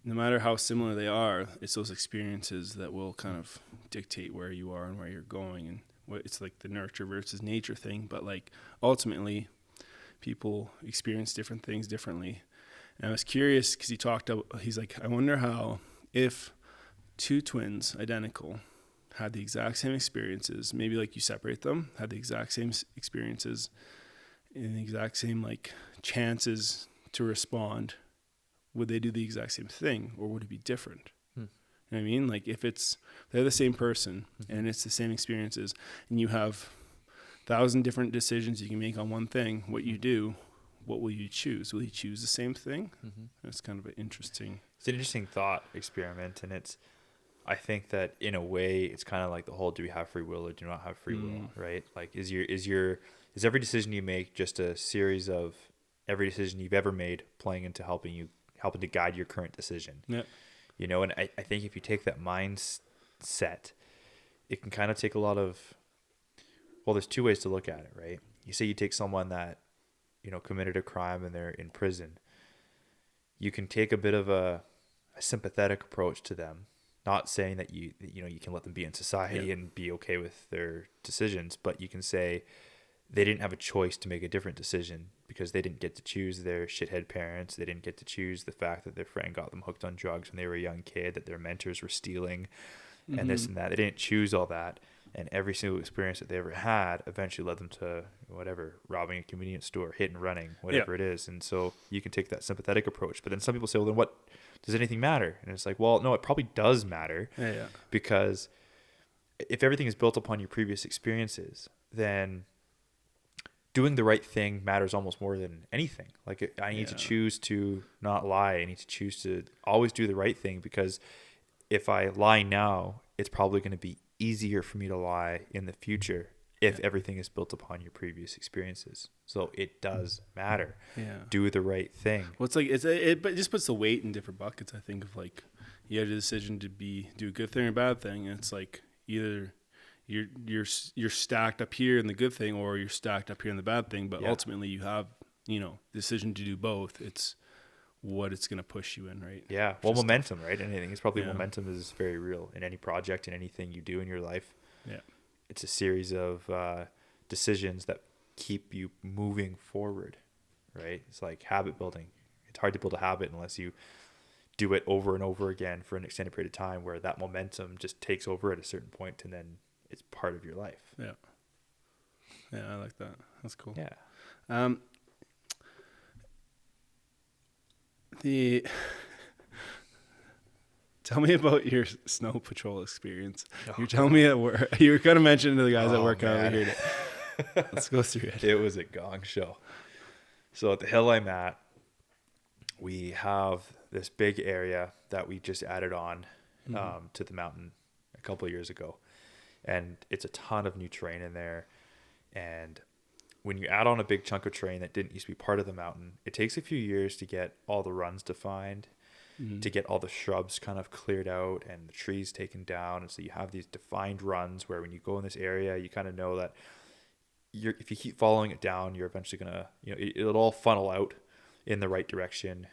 A: no matter how similar they are, it's those experiences that will kind of dictate where you are and where you're going. And it's like the nurture versus nature thing, but like ultimately people experience different things differently. And I was curious because he's like, I wonder how, if two twins, identical, had the exact same experiences, maybe like you separate them, had the exact same experiences and the exact same like chances to respond, would they do the exact same thing, or would it be different? You know what I mean? Like, if they're the same person and it's the same experiences, and you have 1,000 different decisions you can make on one thing, what you do, what will you choose? Will you choose the same thing? That's kind of an interesting.
B: It's an interesting thought experiment, and I think that in a way it's kind of like the whole, do we have free will or do not have free will, right? Like is every decision you make just a series of every decision you've ever made playing into helping to guide your current decision?
A: Yeah.
B: You know, and I think if you take that mindset, it can kind of take a lot of, well, there's two ways to look at it, right? You say you take someone that, you know, committed a crime and they're in prison. You can take a bit of a sympathetic approach to them, not saying that you can let them be in society and be okay with their decisions, but you can say they didn't have a choice to make a different decision because they didn't get to choose their shithead parents. They didn't get to choose the fact that their friend got them hooked on drugs when they were a young kid, that their mentors were stealing and this and that. They didn't choose all that. And every single experience that they ever had eventually led them to whatever, robbing a convenience store, hit and running, whatever it is. And so you can take that sympathetic approach. But then some people say, well, then what, does anything matter? And it's like, well, no, it probably does matter. Because if everything is built upon your previous experiences, then doing the right thing matters almost more than anything. Like I need to choose to not lie. I need to choose to always do the right thing, because if I lie now, it's probably going to be easier for me to lie in the future if everything is built upon your previous experiences. So it does matter. Do the right thing.
A: Well, it's like it just puts the weight in different buckets. I think of like you have the decision to do a good thing or a bad thing, and it's like either you're stacked up here in the good thing or you're stacked up here in the bad thing. But ultimately, you have the decision to do both. It's what it's going to push you in, right?
B: Yeah. Well, momentum, right? Anything. It's probably momentum is very real in any project, in anything you do in your life.
A: Yeah.
B: It's a series of decisions that keep you moving forward, right? It's like habit building. It's hard to build a habit unless you do it over and over again for an extended period of time, where that momentum just takes over at a certain point and then it's part of your life.
A: Yeah. Yeah, I like that. That's cool.
B: Yeah.
A: Tell me about your snow patrol experience. You're telling me at work. You were kind of mentioning to the guys at work over here. Let's go through it.
B: It was a gong show. So at the hill I'm at, we have this big area that we just added on to the mountain a couple of years ago. And it's a ton of new terrain in there. And when you add on a big chunk of terrain that didn't used to be part of the mountain, it takes a few years to get all the runs defined, to get all the shrubs kind of cleared out and the trees taken down. And so you have these defined runs where when you go in this area, you kind of know that if you keep following it down, you're eventually going to, it'll all funnel out in the right direction.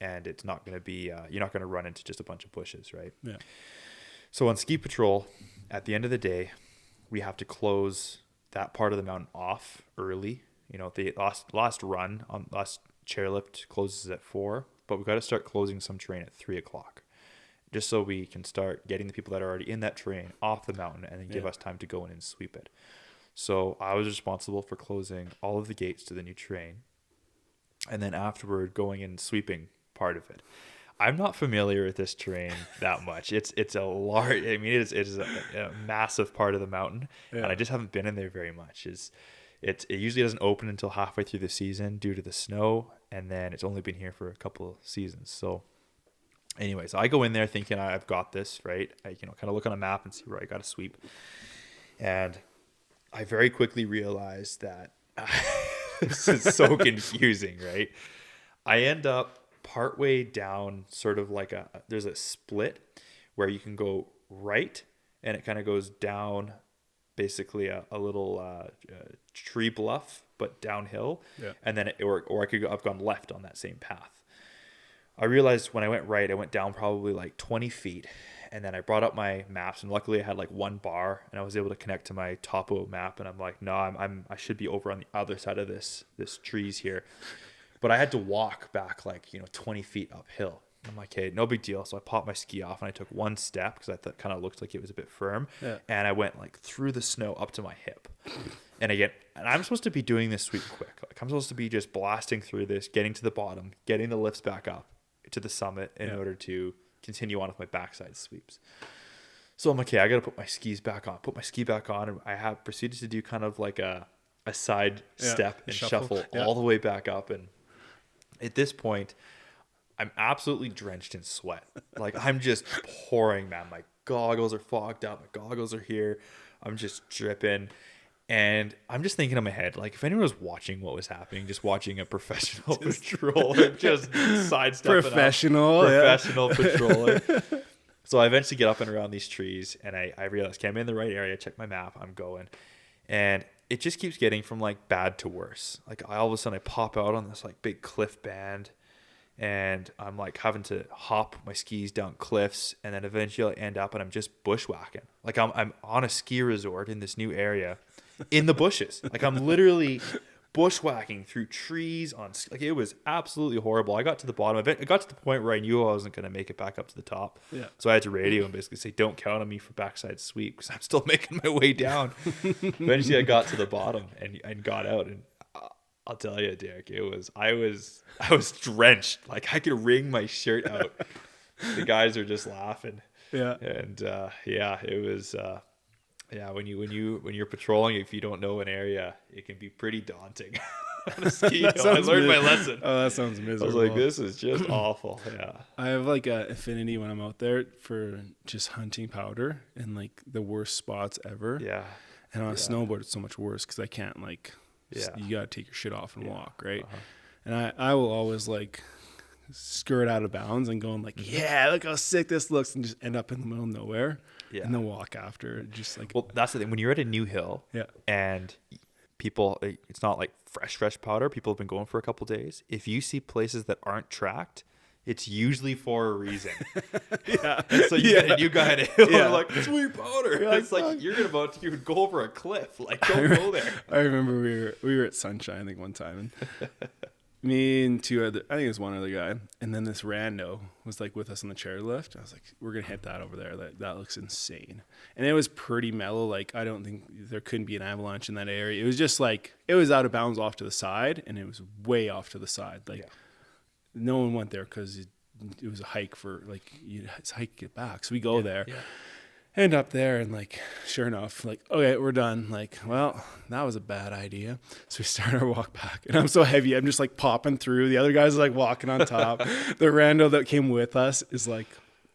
B: And it's not going to be, you're not going to run into just a bunch of bushes, right?
A: Yeah.
B: So on ski patrol, at the end of the day, we have to close that part of the mountain off early. The last run on last chairlift closes at 4, but we've got to start closing some terrain at 3:00, just so we can start getting the people that are already in that terrain off the mountain and then give us time to go in and sweep it. So I was responsible for closing all of the gates to the new terrain, and then afterward going in and sweeping part of it. I'm not familiar with this terrain that much. It's a large, it is a massive part of the mountain, and I just haven't been in there very much. It usually doesn't open until halfway through the season due to the snow, and then it's only been here for a couple of seasons. So anyway, so I go in there thinking I've got this, right? I kind of look on a map and see where I got to sweep, and I very quickly realized that this is so confusing, right? I end up partway down, sort of like there's a split where you can go right, and it kind of goes down, basically a little tree bluff, but downhill. And then I've gone left on that same path. I realized when I went right, I went down probably like 20 feet, and then I brought up my maps, and luckily I had like one bar, and I was able to connect to my topo map, and I'm like, no, I should be over on the other side of this trees here. But I had to walk back like 20 feet uphill. I'm like, hey, no big deal. So I popped my ski off and I took one step because I thought kind of looked like it was a bit firm. And I went like through the snow up to my hip. And I'm supposed to be doing this sweep quick. Like I'm supposed to be just blasting through this, getting to the bottom, getting the lifts back up to the summit in order to continue on with my backside sweeps. So I'm like, okay, I got to put my skis back on. Put my ski back on, and I have proceeded to do kind of like a side step and shuffle all the way back up. And at this point, I'm absolutely drenched in sweat. Like I'm just pouring, man. goggles are fogged up. My goggles are here. I'm just dripping. And I'm just thinking in my head, like, if anyone was watching what was happening, just watching a professional patroller just sidestepping professional patroller. So I eventually get up and around these trees, and I realize, okay, I'm in the right area. Check my map. I'm going. And it just keeps getting from, like, bad to worse. Like, all of a sudden, I pop out on this, like, big cliff band, and I'm, like, having to hop my skis down cliffs, and then eventually I end up, and I'm just bushwhacking. Like, I'm on a ski resort in this new area in the bushes. Like, I'm literally bushwhacking through trees like, it was absolutely horrible. I got to the bottom of it. I got to the point where I knew I wasn't going to make it back up to the top.
A: Yeah.
B: So I had to radio and basically say, don't count on me for backside sweep, because I'm still making my way down. Eventually I got to the bottom and got out, and I'll tell you, Derek, I was drenched. Like, I could wring my shirt out. The guys are just laughing.
A: Yeah.
B: And it was when you're patrolling, if you don't know an area, it can be pretty daunting. On a ski hill. I learned my lesson.
A: Oh, that sounds miserable.
B: I was like, this is just awful. Yeah.
A: I have like a affinity when I'm out there for just hunting powder in like the worst spots ever.
B: Yeah.
A: And on a snowboard, it's so much worse because I can't you got to take your shit off and walk, right?
B: Uh-huh.
A: And I will always like skirt out of bounds and going like, yeah, look how sick this looks, and just end up in the middle of nowhere. Yeah. And then walk after, just like.
B: Well, that's the thing. When you're at a new hill, and people, it's not like fresh powder. People have been going for a couple days. If you see places that aren't tracked, it's usually for a reason. So you get a new guy at a hill, and like, sweet powder. It's like you're about to go over a cliff. Like, don't go there.
A: I remember we were at Sunshine, I think, one time, and me and I think it was one other guy, and then this rando was like with us on the chairlift. I was like, we're gonna hit that over there. That looks insane. And it was pretty mellow. Like, I don't think there couldn't be an avalanche in that area. It was just like, it was out of bounds off to the side, and it was way off to the side. Like, no one went there because it was a hike for like, it's a hike to get back. So we go there. Yeah. End up there, and like, sure enough, like, okay, we're done. Like, well, that was a bad idea. So we start our walk back, and I'm so heavy, I'm just like popping through. The other guys are like walking on top. The rando that came with us is like,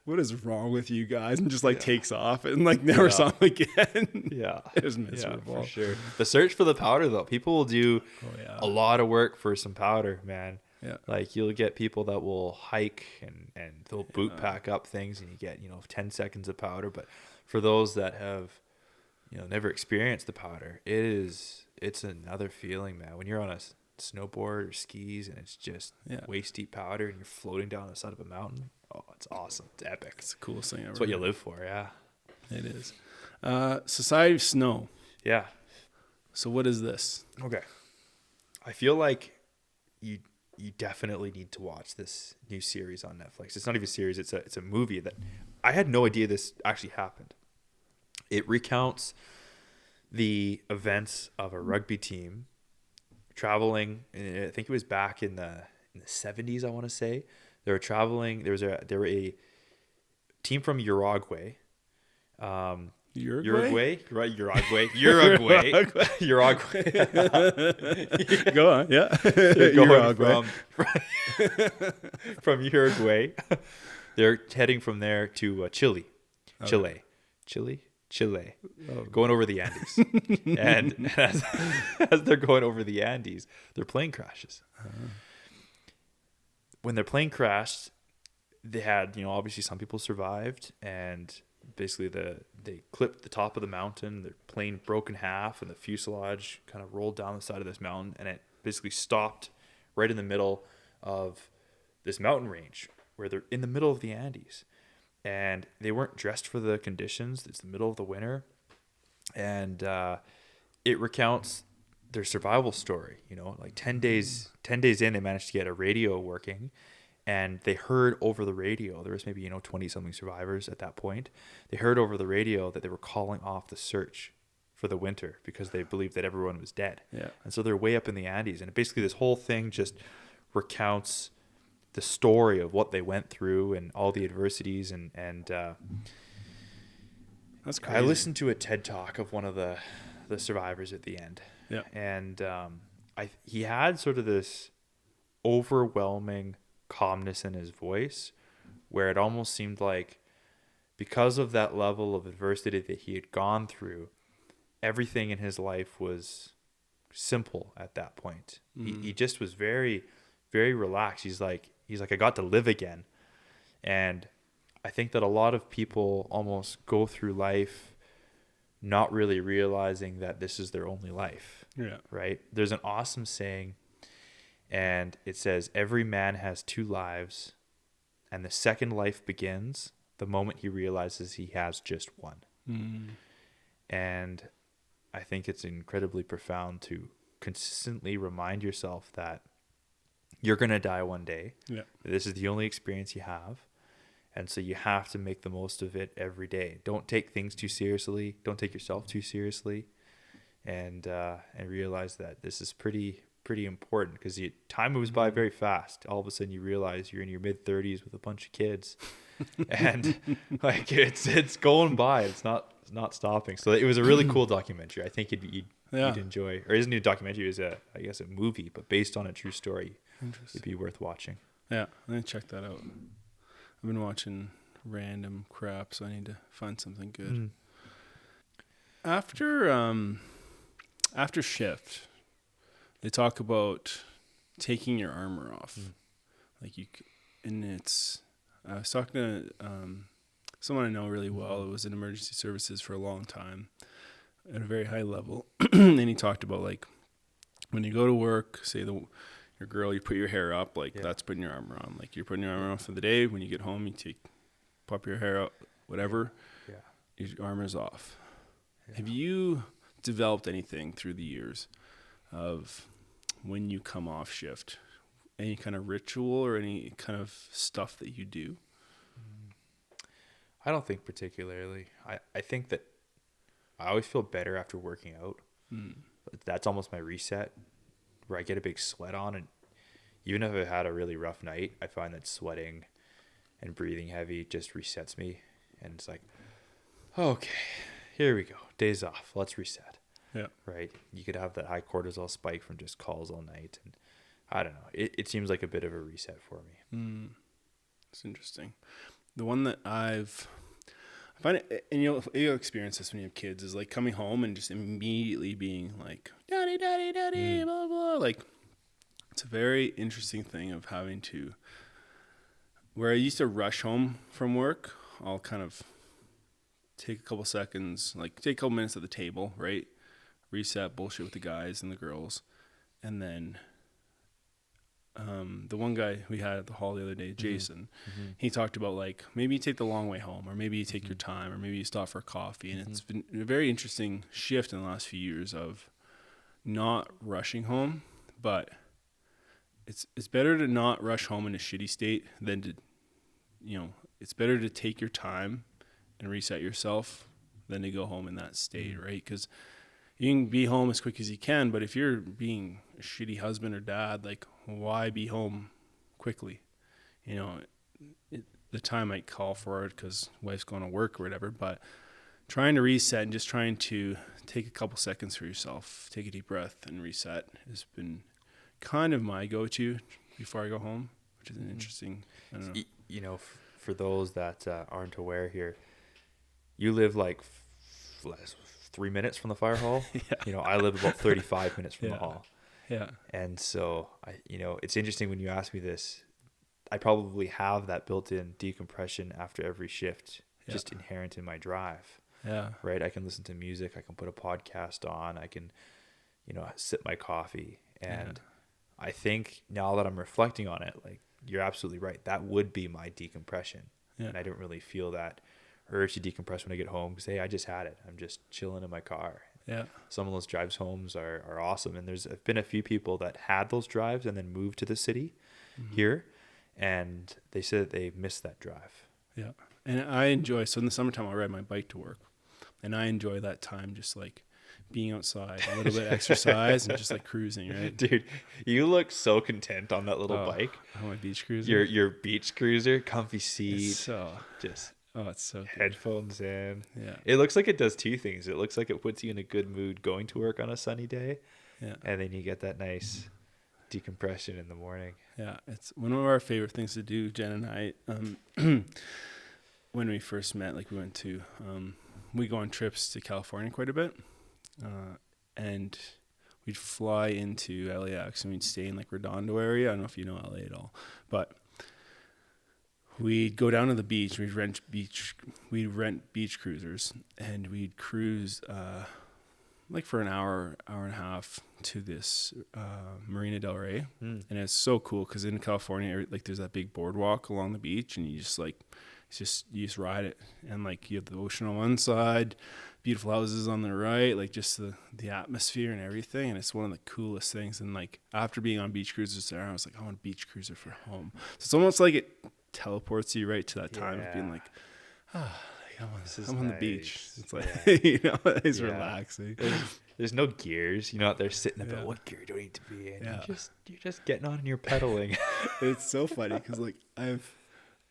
A: what is wrong with you guys? And just like takes off and like never saw him again. Yeah, it was miserable.
B: Yeah, for sure. The search for the powder, though, people will do a lot of work for some powder, man. Yeah. Like, you'll get people that will hike and they'll boot pack up things, and you get 10 seconds of powder. But for those that have never experienced the powder, it's another feeling, man. When you're on a snowboard or skis and it's just waist deep powder and you're floating down the side of a mountain, oh, it's awesome. It's epic.
A: It's the coolest thing ever.
B: It's what you live for. Yeah,
A: it is. Society of Snow.
B: Yeah.
A: So what is this?
B: Okay, I feel like you definitely need to watch this new series on Netflix. It's not even a series. It's a movie that I had no idea this actually happened. It recounts the events of a rugby team traveling. I think it was back in the 70s, I want to say. They were traveling. There were a team from Uruguay.
A: Uruguay?
B: Right, Uruguay.
A: Go on, yeah.
B: They're going from Uruguay. They're heading from there to Chile. Going over the Andes. And as they're going over the Andes, their plane crashes. When their plane crashed, they had, obviously some people survived, and basically they clipped the top of the mountain. The plane broke in half, and the fuselage kind of rolled down the side of this mountain, and it basically stopped right in the middle of this mountain range where they're in the middle of the Andes. And they weren't dressed for the conditions. It's the middle of the winter. And it recounts their survival story. Like 10 days in, they managed to get a radio working. And they heard over the radio, there was maybe, 20-something survivors at that point. They heard over the radio that they were calling off the search for the winter because they believed that everyone was dead. Yeah. And so they're way up in the Andes. And basically this whole thing just recounts the story of what they went through and all the adversities. And
A: that's crazy.
B: I listened to a TED Talk of one of the survivors at the end.
A: Yeah.
B: And he had sort of this overwhelming calmness in his voice where it almost seemed like because of that level of adversity that he had gone through, everything in his life was simple at that point. He just was very, very relaxed. He's like, I got to live again. And I think that a lot of people almost go through life not really realizing that this is their only life.
A: Yeah.
B: Right? There's an awesome saying, and it says, every man has two lives, and the second life begins the moment he realizes he has just one. And I think it's incredibly profound to consistently remind yourself that you're going to die one day.
A: Yeah.
B: This is the only experience you have. And so you have to make the most of it every day. Don't take things too seriously. Don't take yourself too seriously. And realize that this is pretty important, because time moves by very fast. All of a sudden you realize you're in your mid-30s with a bunch of kids. And like it's going by. It's not stopping. So it was a really cool documentary. I think you'd enjoy. Or isn't it a documentary? It was a movie, but based on a true story. It'd be worth watching.
A: Yeah, I'm gonna check that out. I've been watching random crap, so I need to find something good. After shift, they talk about taking your armor off. I was talking to someone I know really well. It was in emergency services for a long time at a very high level. And he talked about, like, when you go to work, say your girl, you put your hair up, that's putting your armor on. Like, you're putting your armor on for the day. When you get home, you pop your hair out, whatever. Yeah. Your armor's off. Yeah. Have you developed anything through the years of when you come off shift? Any kind of ritual or any kind of stuff that you do?
B: I don't think particularly. I think that I always feel better after working out. That's almost my reset, where I get a big sweat on, and even if I've had a really rough night, I find that sweating and breathing heavy just resets me. And it's like, okay, here we go. Days off. Let's reset.
A: Yeah.
B: Right? You could have that high cortisol spike from just calls all night. And I don't know. It seems like a bit of a reset for me.
A: It's interesting. The one that I find it, and you'll experience this when you have kids, is like coming home and just immediately being like, daddy, daddy, daddy, blah, blah. Like, it's a very interesting thing of having to, where I used to rush home from work, I'll kind of take a couple seconds, like take a couple minutes at the table, right? Reset, bullshit with the guys and the girls. And then the one guy we had at the hall the other day, Jason, he talked about, like, maybe you take the long way home, or maybe you take your time, or maybe you stop for coffee. And it's been a very interesting shift in the last few years of not rushing home, but it's better to not rush home in a shitty state than to, it's better to take your time and reset yourself than to go home in that state, right? Because you can be home as quick as you can, but if you're being a shitty husband or dad, like, why be home quickly? The time might call for it because wife's going to work or whatever, but trying to reset and just trying to take a couple seconds for yourself, take a deep breath and reset has been kind of my go-to before I go home, which is an interesting, I don't know.
B: For those that aren't aware here, you live like 3 minutes from the fire hall. Yeah. I live about 35 minutes from the hall.
A: Yeah.
B: And so it's interesting when you ask me this, I probably have that built-in decompression after every shift, just inherent in my drive.
A: Yeah.
B: Right. I can listen to music. I can put a podcast on. I can, sip my coffee. And I think now that I'm reflecting on it, like, you're absolutely right. That would be my decompression. Yeah. And I don't really feel that urge to decompress when I get home because, hey, I just had it. I'm just chilling in my car.
A: Yeah.
B: Some of those drives homes are awesome. And there's been a few people that had those drives and then moved to the city here. And they said that they missed that drive.
A: Yeah. And I enjoy, so in the summertime, I'll ride my bike to work. And I enjoy that time, just like being outside, a little bit of exercise and just like cruising, right?
B: Dude, you look so content on that little bike.
A: Oh, my beach cruiser.
B: Your beach cruiser, comfy seat.
A: It's so good.
B: Headphones in.
A: Yeah.
B: It looks like it does two things. It looks like it puts you in a good mood going to work on a sunny day.
A: Yeah.
B: And then you get that nice decompression in the morning.
A: Yeah. It's one of our favorite things to do, Jen and I. when we first met, like we went to, we go on trips to California quite a bit, and we'd fly into LAX and we'd stay in like Redondo area. I don't know if you know LA at all, but we'd go down to the beach. We'd rent beach cruisers, and we'd cruise like for an hour and a half to this Marina Del Rey, and it's so cool because in California, like there's that big boardwalk along the beach, and you just like you just ride it, and like you have the ocean on one side, beautiful houses on the right, like just the atmosphere and everything, and it's one of the coolest things. And like after being on beach cruises there, I was like, I want a beach cruiser for home. So it's almost like it teleports you right to that time of being like, I'm on the beach. It's like, it's relaxing.
B: There's no gears. You're not there sitting about what gear do I need to be in. You're just getting on and you're pedaling.
A: It's so funny because like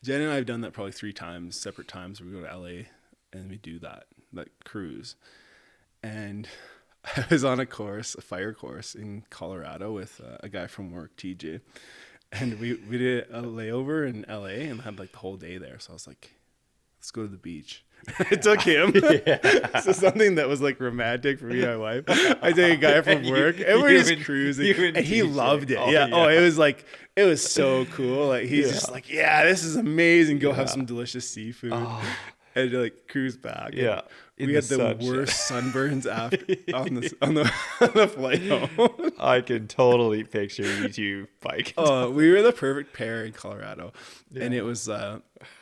A: Jen and I have done that probably 3 times, separate times. We go to LA and we do that cruise. And I was on a fire course in Colorado with a guy from work, TJ. And we did a layover in LA and had like the whole day there. So I was like, let's go to the beach. I took him. So something that was like romantic for me and my wife. I take a guy from work and we're just cruising. And he loved it. It was so cool. Like he's just like, this is amazing. Go have some delicious seafood. And like cruise back.
B: Yeah.
A: We had the worst sunburns after on the flight home.
B: I can totally picture you two biking.
A: Oh, we were the perfect pair in Colorado. And it was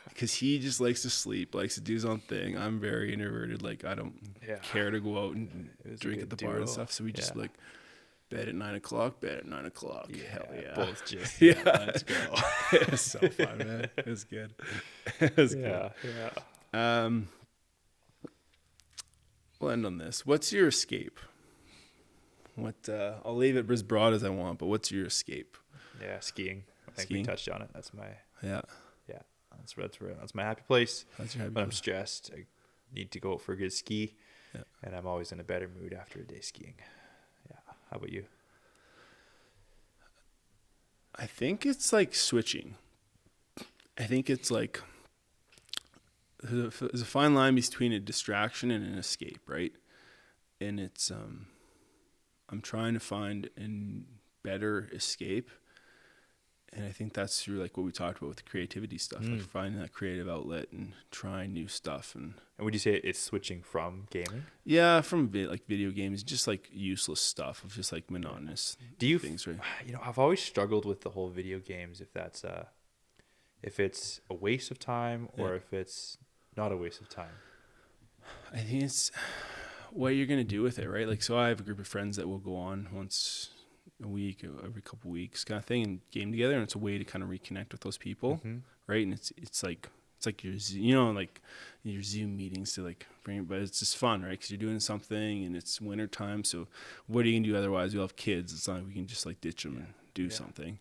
A: because he just likes to sleep, likes to do his own thing. I'm very introverted. Like I don't care to go out and drink at the bar and stuff. So we just like bed at 9 o'clock, bed at 9 o'clock. Hell yeah.
B: Both just
A: let's go. It was so fun, man. It was good. It was good. Yeah. We'll end on this. What's your escape? I'll leave it as broad as I want, but what's your escape?
B: Yeah, skiing. I think we touched on it. That's my that's my happy place.
A: That's your happy
B: when
A: place.
B: I'm stressed, I need to go out for a good ski, and I'm always in a better mood after a day skiing. Yeah. How about you?
A: I think it's like switching. I think it's like there's a fine line between a distraction and an escape, right? And it's I'm trying to find a better escape, and I think that's through like what we talked about with the creativity stuff, like finding that creative outlet and trying new stuff. And
B: would you say it's switching from gaming?
A: Yeah, from like video games, just like useless stuff of just like monotonous things, right?
B: I've always struggled with the whole video games, if it's a waste of time or if it's not a waste of time.
A: I think it's what you're going to do with it, right? Like, so I have a group of friends that will go on once a week, every couple of weeks kind of thing, and game together. And it's a way to kind of reconnect with those people, right? And it's like your, like your Zoom meetings to like bring it, but it's just fun, right? Because you're doing something and it's winter time. So what are you going to do otherwise? We have kids. It's not like we can just like ditch them and do something.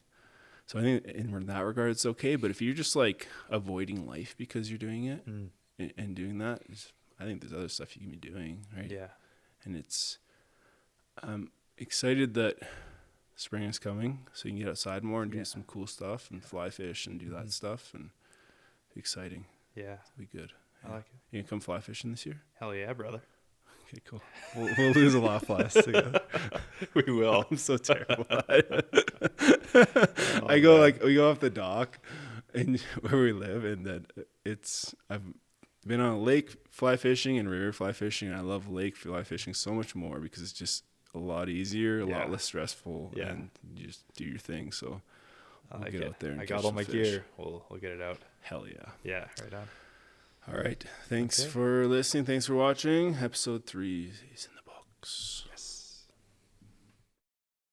A: So I think in that regard, it's okay. But if you're just like avoiding life because you're doing it and doing that, I think there's other stuff you can be doing, right? Yeah. And I'm excited that spring is coming, so you can get outside more and do some cool stuff and fly fish and do that stuff, and it's exciting. Yeah. It'll be good. I like it. You gonna come fly fishing this year?
B: Hell yeah, brother.
A: Okay, cool. We'll lose a lot of flies together.
B: We will.
A: I'm so terrible at it. We go off the dock and where we live, and then I've been on a lake fly fishing and river fly fishing, and I love lake fly fishing so much more because it's just a lot easier, a lot less stressful, and you just do your thing. So we'll get out there and
B: I got all my gear. We'll get it out.
A: Hell yeah.
B: Yeah, right on.
A: All right. Thanks for listening. Thanks for watching. Episode 3 is in the books.